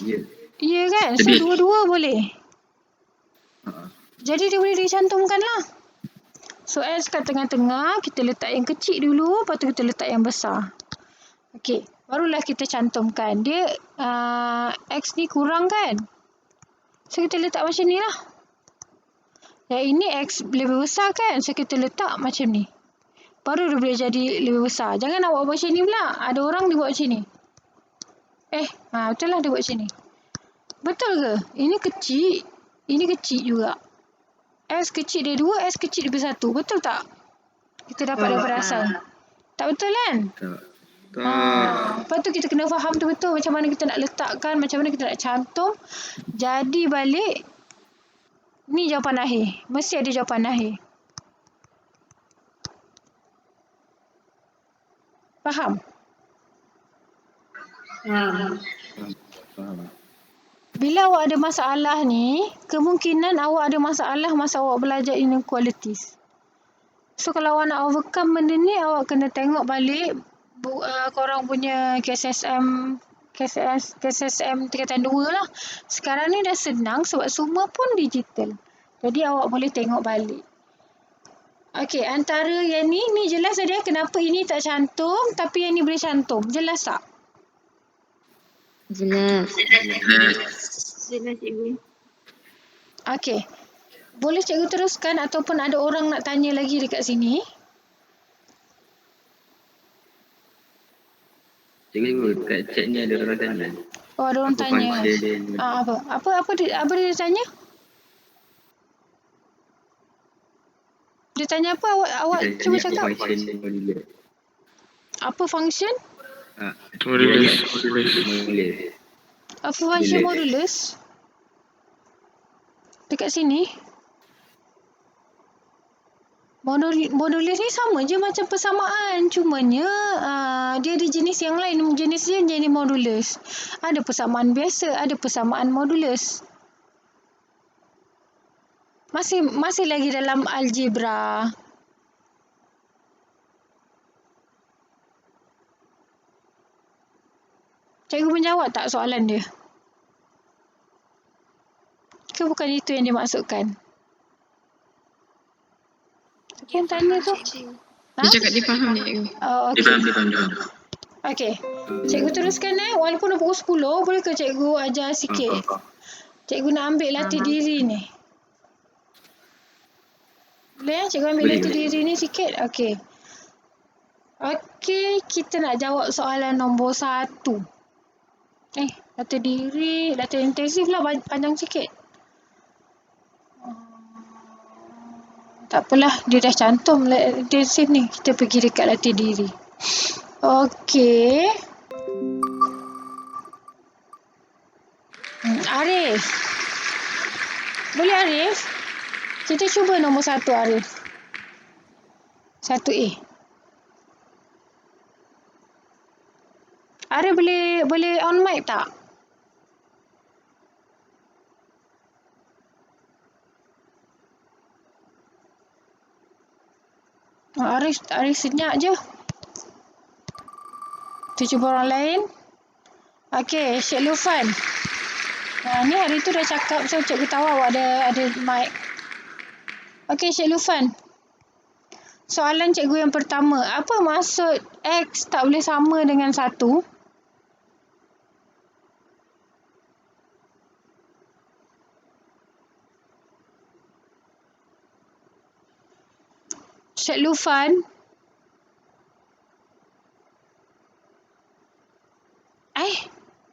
Ya. Ya kan? So, Lebih. dua-dua boleh. Ha. Jadi, dia boleh dicantumkan lah. So, X kat tengah-tengah, kita letak yang kecil dulu, lepas tu kita letak yang besar. Okey, barulah kita cantumkan. Dia, X ni kurang kan? So, kita letak macam ni lah. Yang ini X lebih besar kan? So, kita letak macam ni. Baru dia boleh jadi lebih besar. Jangan awak buat macam ni pula. Ada orang dia buat macam ni. Betul lah dia buat macam ni. Betul ke? Ini kecil juga. S kecil dia 2, S kecil dia 1. Betul tak? Kita dapat daripada asal. Tak betul kan? Tak. Lepas tu kita kena faham tu betul macam mana kita nak letakkan, macam mana kita nak cantum. Jadi balik, ni jawapan akhir. Mesti ada jawapan akhir. Faham? Faham. Bila awak ada masalah ni, kemungkinan awak ada masalah masa awak belajar inequalities. So, kalau awak nak overcome benda ni, awak kena tengok balik korang punya KSSM tingkatan 2 lah. Sekarang ni dah senang sebab semua pun digital. Jadi, awak boleh tengok balik. Okey, antara yang ni jelas dia kenapa ini tak cantum tapi yang ni boleh cantum. Jelas tak? Jelas. Jelas cikgu. Okey. Boleh cikgu teruskan ataupun ada orang nak tanya lagi dekat sini? Cikgu, kat chat ni ada orang tanya. Oh, ada orang Apa tanya. function- Apa dia tanya? Dia tanya apa? Awak Dia cuba tanya cakap. apa function modular. Apa function? Modular. Apa function modulus? Dekat sini. Modulus ni sama je macam persamaan. Cumanya dia ada jenis yang lain. Jenis dia jadi modulus. Ada persamaan biasa, ada persamaan modulus. Masih lagi dalam algebra. Cikgu menjawab tak soalan dia? Ke bukan itu yang dimaksudkan? Siapa yang tanya tu? Dia cakap dia faham cikgu. Oh, Dia okey. faham. Okey. Cikgu teruskan walaupun dah pukul 10, boleh ke cikgu ajar sikit? Cikgu nak ambil latih diri ni. Boleh cikgu ambil Boleh, latih boleh. diri ni sikit? Okey. Okey, kita nak jawab soalan nombor 1. Latih diri, latih intensif lah panjang sikit. Tak apalah, dia dah cantum latih intensif ni. Kita pergi dekat latih diri. Okey. Arif. Boleh Arif? Kita cuba nombor 1 Arif. 1A. Arif boleh on mic tak? Arif senyap je. Kita cuba orang lain. Okey, Syed Lufan. Ni hari tu dah cakap, so cikgu tahu awak ada mic. Okey, Syed Lufan. Soalan cikgu yang pertama, apa maksud X tak boleh sama dengan 1? Syed Lufan.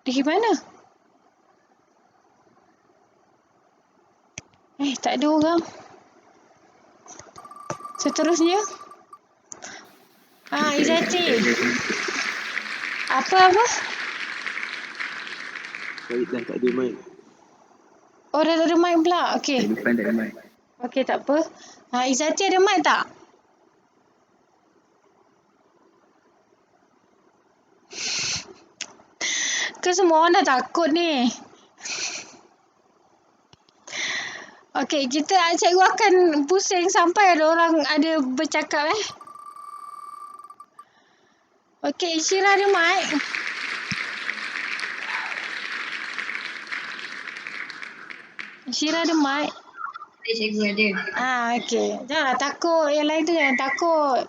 Di mana? Tak ada orang. Seterusnya. Izzati. Apa? Saya dah tak ada mic. Oh, dah tak ada mic pula. Okey. Depan tak ada mic. Okey, tak apa. Izzati ada mic tak? Ke semua orang dah takut ni. Okey, cikgu akan pusing sampai ada orang ada bercakap Okey, Syira ada mic. Syira ada mic. Cikgu ada. Okey. Janganlah takut. Yang lain tu jangan takut.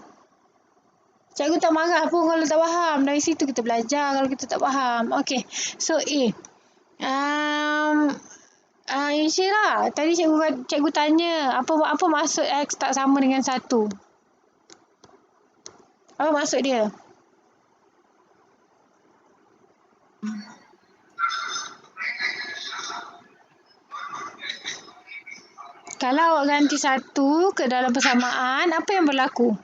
Cikgu tak marah pun kalau tak faham. Dari situ kita belajar kalau kita tak faham. Okey. So, Syira, tadi cikgu tanya apa maksud X tak sama dengan 1? Apa maksud dia? Kalau awak ganti 1 ke dalam persamaan, apa yang berlaku?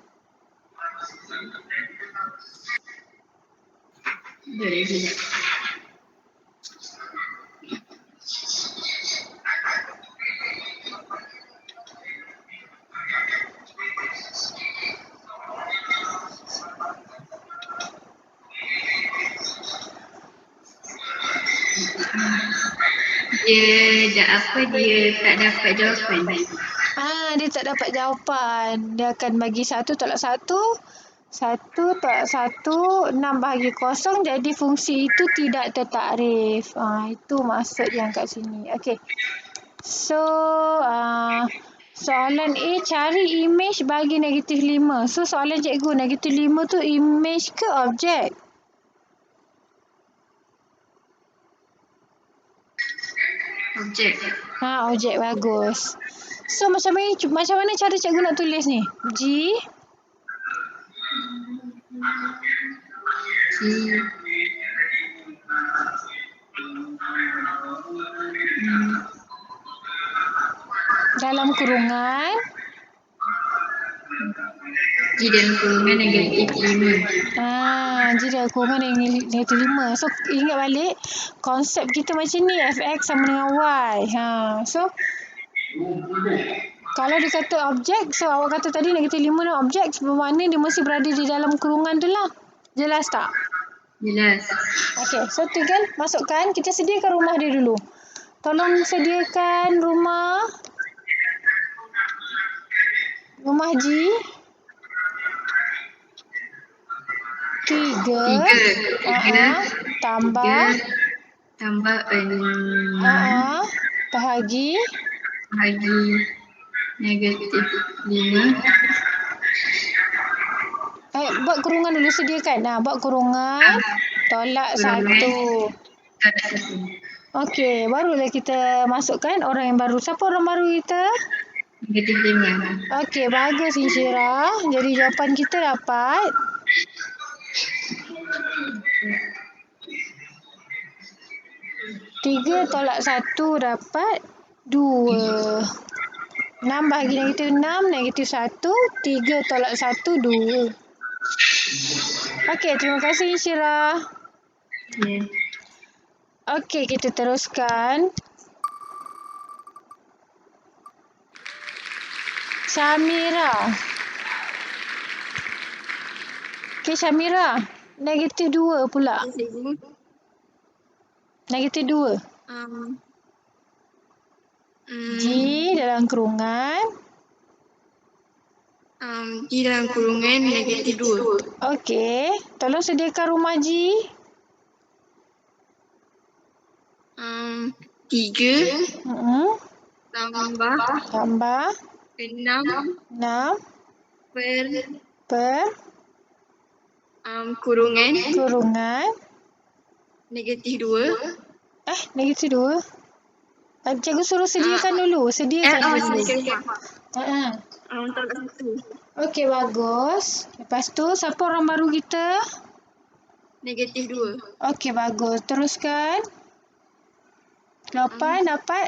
Dia tak dapat jawapan. Dia tak dapat jawapan. Dia akan bagi 1 tolak 1. 1 tolak 1, 6 bahagi kosong. Jadi fungsi itu tidak tertakrif. Itu maksud yang kat sini. Okey. So, soalan A, cari imej bagi negatif 5. So, soalan cikgu, negatif 5 tu imej ke objek? Objek. Objek, bagus. So, macam mana cara cikgu nak tulis ni? G. Dalam kurungan. G dalam kurungan negatif 5. G dalam kurungan negatif 5. So, ingat balik. Konsep kita macam ni. Fx sama dengan Y. So, kalau dia kata objek, so awak kata tadi negatif 5 ni objek, bermakna dia mesti berada di dalam kurungan tu lah. Jelas tak? Jelas. Okey, so tinggal masukkan. Kita sediakan rumah dia dulu. Tolong sediakan rumah G. 3. Tambah. Bahagi negatif 5. Buat kurungan dulu, sediakan. Buat kurungan. Tolak 1. Okey, barulah kita masukkan orang yang baru. Siapa orang baru kita? Negatif 5. Okey, bagus Insyirah. Jadi jawapan kita dapat 3 tolak 1 dapat 2. 6 bahagi negatif 6, negatif 1. 3 tolak 1, 2. Okey, terima kasih Insyirah. Yeah. Okey, kita teruskan. Syamira. Okey, Syamira. Negatif 2 pula. Cikgu. Negatif 2. G dalam kurungan. G dalam kurungan negatif 2. Okey. Tolong sediakan rumah G. 3 tambah 6 per kurungan negatif 2. Negatif 2. Cikgu suruh sediakan dulu. Sediakan dulu. Tolak 1. Okey, bagus. Lepas tu, siapa orang baru kita? Negatif 2. Okey, bagus. Teruskan. 8 dapat?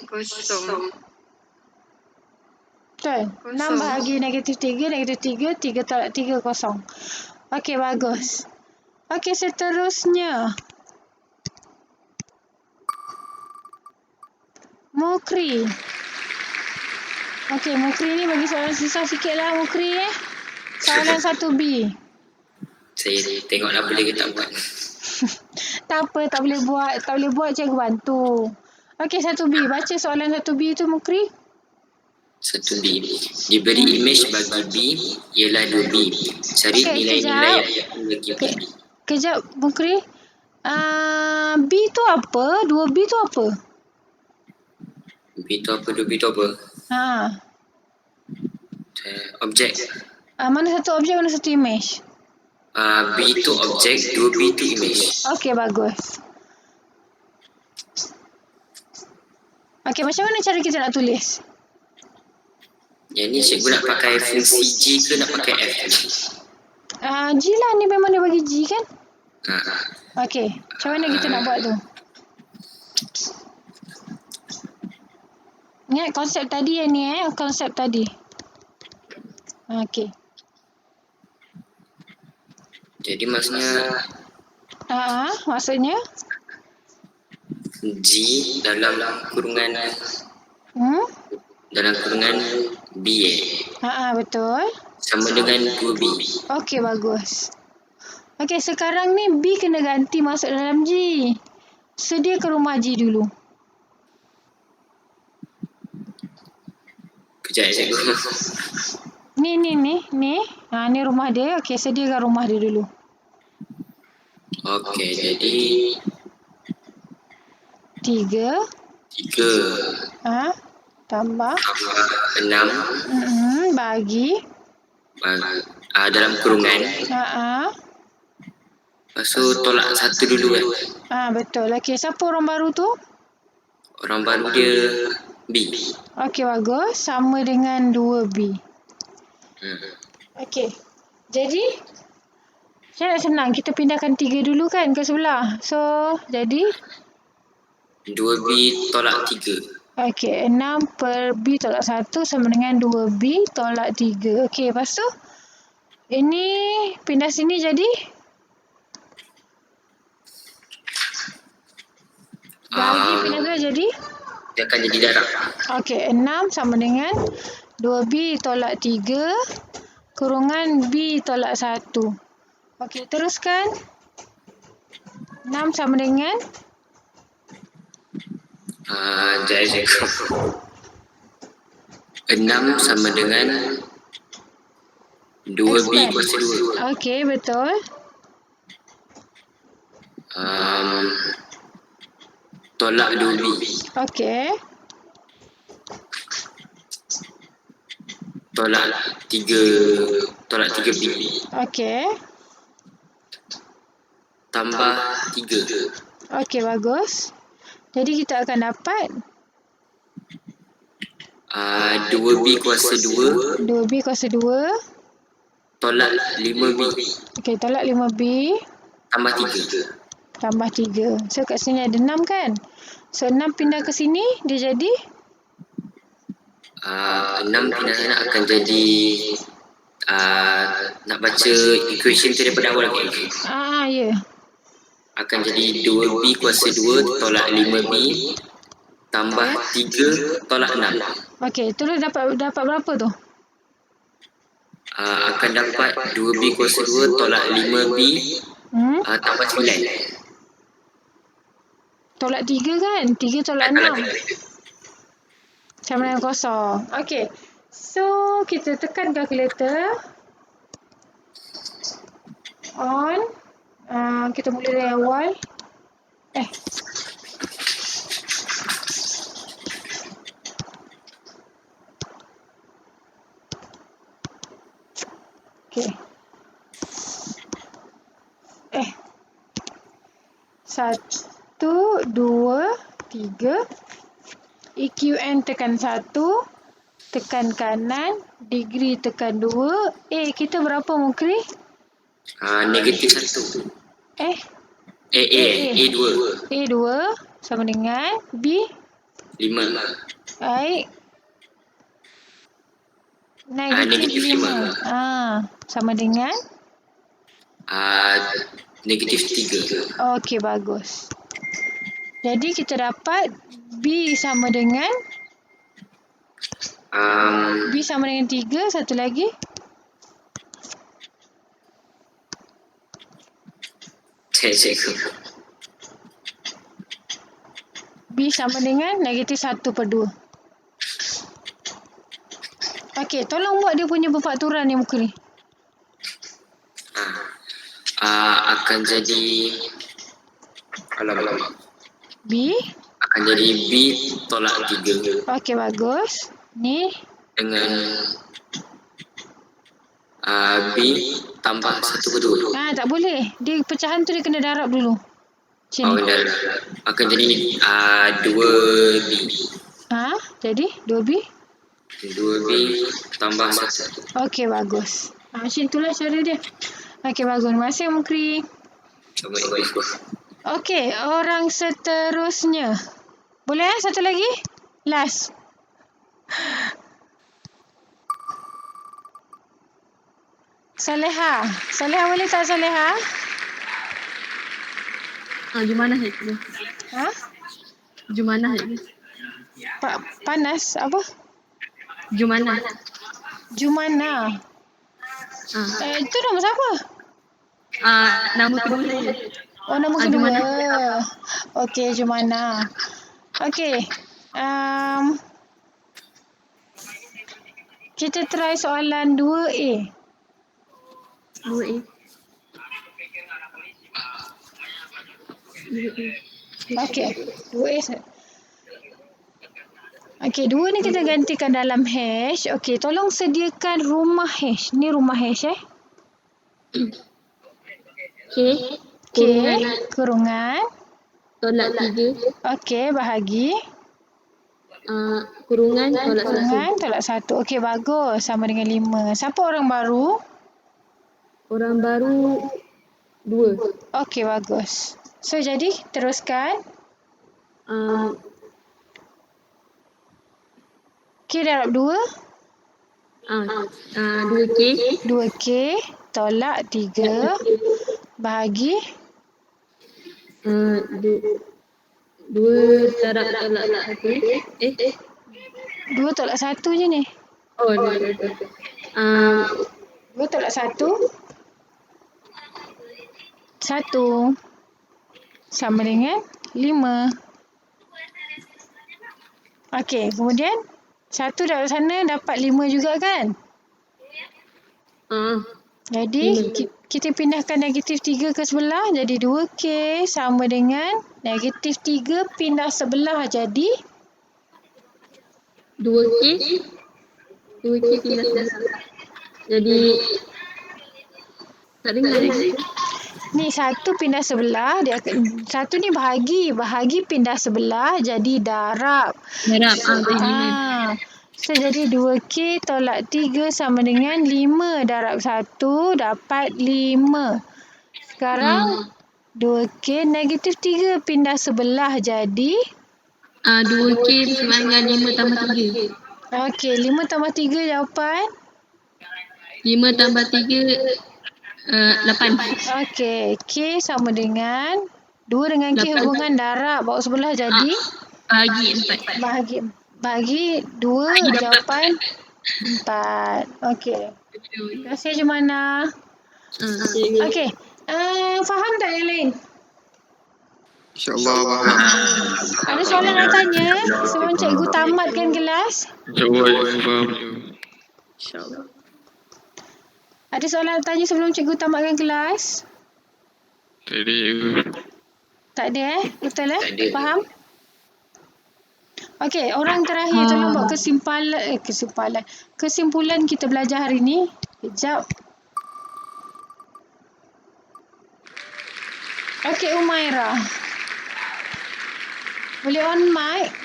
Kosong. Betul. 6 bahagi negatif 3, negatif 3, 3 tolak 3, kosong. Okey, bagus. Okey, seterusnya. Mukri. Okey, Mukri ni bagi soalan susah sikit lah Mukri Soalan 1B. Saya tengoklah boleh ke tak buat. Tak apa, tak boleh buat cikgu bantu. Okey, 1B. Baca soalan 1B tu Mukri. 1B. Diberi imej bagi B ialah 2B. Cari Okey, nilai-nilai kejap. yang bagi B. Kejap Mukri. B tu apa? 2B tu apa? B tu apa, 2B tu apa? Objek. Mana satu objek, mana satu image? B tu objek, 2B tu imej. Okey, bagus. Okey, macam mana cara kita nak tulis? Yang ni cikgu nak pakai fungsi G ke nak pakai F? G lah, ni memang dia bagi G kan? Ha. Okey, macam mana kita nak buat tu? Ingat konsep tadi yang ni konsep tadi. Okey. Jadi maksudnya Maksudnya? G dalam kurungan B Betul. sama dengan 2B. Okey, bagus. Okey, sekarang ni B kena ganti masuk dalam G. Sediakan rumah G dulu. Kejap cikgu. Ni. Ni rumah dia. Okey, sediakan rumah dia dulu. Okey, jadi 3. 3 Tambah 6 bagi dalam kurungan. Lepas tu tolak 1 dulu kan. Betul. Okey, siapa orang baru tu? Orang baru dia B. Okey, bagus. Sama dengan 2B. Okey. Jadi saya nak senang. Kita pindahkan 3 dulu kan ke sebelah. So, jadi 2B tolak 3. okey, 6 per B tolak 1 sama dengan 2B tolak 3. Okey, lepas tu ini pindah sini jadi bagi pindah tu jadi Dia akan jadi darab. okey, 6 sama dengan 2B tolak 3 kurungan B tolak 1. Okey, teruskan. 6 sama dengan Sekejap cikgu. 6 sama dengan 2B kuasa 2. okey, betul. Tolak 2B. Okey. Tolak 3B. Okey. Tambah 3. Okey, bagus. Jadi kita akan dapat 2B kuasa 2 2B kuasa 2. tolak 5B Okey, tolak 5B tambah 3. tambah 3. So kat sini ada 6 kan? So 6 pindah ke sini dia jadi 6 pindah sana akan jadi nak baca equation tu daripada awal ke? ya. Akan jadi 2B kuasa 2 tolak 5B tambah 3 tolak 6. Okey, terus dapat berapa tu? Akan dapat 2B kuasa 2 tolak 5B tambah 9. Tolak 3 kan? 3 tolak 6. Sama dengan kosong. Okey. So, kita tekan kalkulator. On. Kita mula dari awal. Okey. 1, 2, 3. EQN tekan 1. Tekan kanan. Degree tekan 2. Kita berapa Mukri? Negatif 1. A2. A2 sama dengan B 5. baik. Negatif 5. Sama dengan Negatif 3. Okey, bagus. Jadi kita dapat B sama dengan B sama dengan 3. Satu lagi. Cikgu. B sama dengan negatif 1/2. Okey, tolong buat dia punya perfakturan ni muka ni. Akan jadi B. akan jadi B tolak 3 Okey, bagus. Ni. dengan B tambah 1/2. Tak boleh. Dia pecahan tu dia kena darab dulu. Macam ni. Dan akan jadi 2B. Jadi 2B. 2B tambah 1. Okey, bagus. Macam itulah cara dia. Okey, bagus. Terima kasih, Mukri. Okey, orang seterusnya. Boleh satu lagi? Last. Saleha. Saleha boleh tak, Saleha? Jumanah itu. Jumanah itu. Panas apa? Jumanah. Jumana. Itu nama siapa? Nama kedua saya. Oh, nama kedua. Jumana. Okey, Jumana. Okey. Kita try soalan 2A. 2A. Okey, 2A. Okey, 2 ni kita gantikan dalam hash. Okey, tolong sediakan rumah hash. Ni rumah hash K. K, kurungan. Tolak 3. Okey, bahagi. Kurungan tolak 1. Kurungan tolak 1. Okey, bagus. Sama dengan 5. Siapa orang baru? Orang baru 2. Okey, bagus. So, jadi teruskan. K darab 2. 2K. 2K tolak 3 bahagi 2 darab tolak 1. 2 tolak 1 je ni. 2 tolak 1. 1 sama dengan 5. Okey, kemudian 1 darab sana dapat 5 juga kan? Jadi kita pindahkan negatif 3 ke sebelah, jadi 2K sama dengan negatif 3 pindah sebelah jadi 2K pindah sebelah. Jadi tak dengar ni. ni 1 pindah sebelah, dia 1 ni bahagi pindah sebelah jadi darab. So jadi 2K tolak 3 sama dengan 5 darab 1 dapat 5. Sekarang 2K negatif 3 pindah sebelah jadi 2K sama dengan 5 tambah 3. Okey, 5 tambah 3 jawapan 5 tambah 3 8. Okey, K sama dengan 2 dengan K 8. hubungan darab bawa sebelah jadi Bahagi 4. Bahagi 2 jawapan 4. Okey. Terima kasih Jumana. Okey. Faham tak yang lain? InsyaAllah faham. Ada soalan nak tanya sebelum cikgu tamatkan kelas? InsyaAllah faham. InsyaAllah. Ada soalan nak tanya sebelum cikgu tamatkan kelas? Tadi Tak ada Betul Tak ada. Faham? Okey, orang terakhir tolong buat kesimpulan kita belajar hari ni. Kejap. Okey, Umairah. Boleh on mic?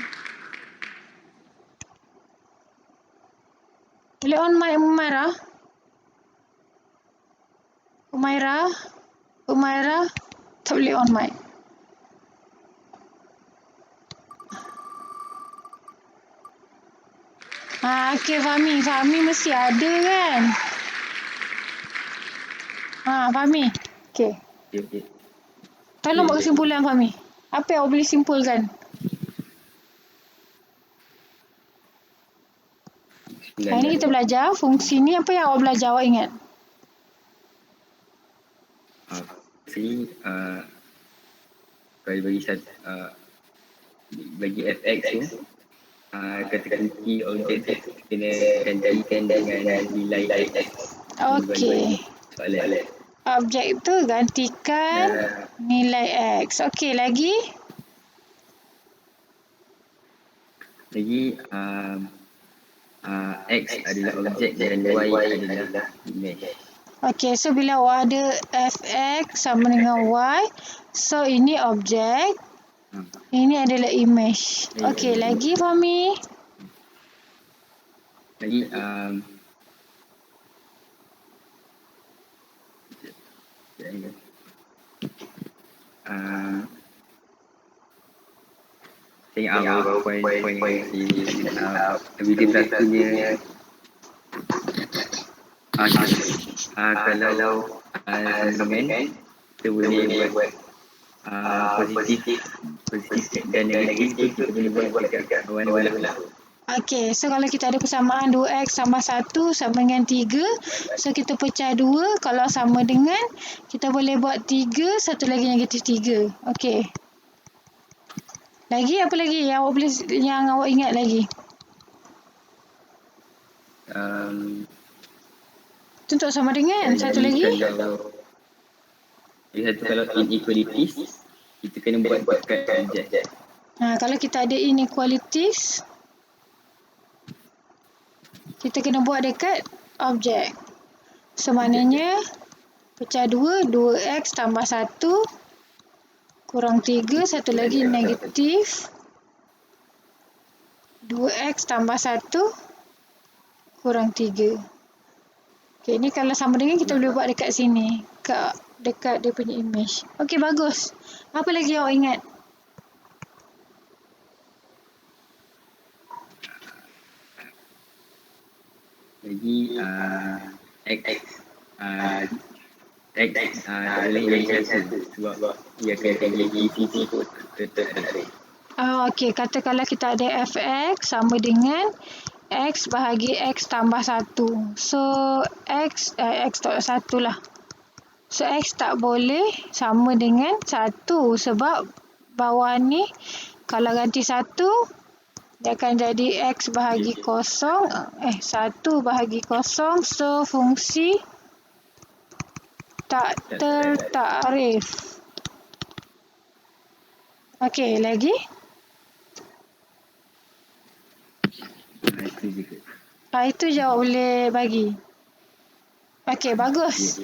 Boleh on mic Umairah? Umairah tak boleh on mic. Okey, Fahmi mesti ada kan? Fahmi. Okey. Okey. Tolong buat kesimpulan Fahmi. Apa yang awak boleh simpulkan? Hari ni kita belajar fungsi ni. Apa yang awak belajar, awak ingat? Sini kalau bagi bagi fx tu kata kunci objek tu kena gantikan dengan nilai x. Okey. Soalan. Objek tu gantikan nilai X. Okey, lagi? Lagi x adalah objek dan y adalah image. Okey, so bila awak ada fx sama dengan y, so ini objek, ini adalah image. Okey, lagi Fahmi? Lagi tengok poin si video berlakunya kalau sambungan kita boleh buat positif dan negatif kita boleh buat dekat warna-warna. Okey, so kalau kita ada persamaan 2x sama 1 sama dengan 3, so kita pecah 2, kalau sama dengan, kita boleh buat 3, satu lagi negatif 3. Okey. Lagi apa lagi yang awak ingat lagi? Untuk sama dengan, satu lagi? Kalau inequalities, kita kena buat kat objek. Kalau kita ada inequalities, kita kena buat dekat objek. So, maknanya pecah 2, 2x tambah 1 kurang 3, satu lagi negatif 2x tambah 1 kurang 3. Okey, ni kalau sama dengan kita boleh buat dekat sini, dekat dia punya image. Okey, bagus. Apa lagi awak ingat? Lagi x boleh jadi satu sebab ia akan jadi sisi tertarik. Okey, katakanlah kita ada fx sama dengan x bahagi x tambah 1. So, x tak 1 lah. So, x tak boleh sama dengan 1 sebab bawah ni kalau ganti 1, dia akan jadi x bahagi 0. 1 bahagi 0. So, fungsi tak tertarif. Okey, lagi? Itu juga. Itu je awak boleh bagi. Okey, bagus.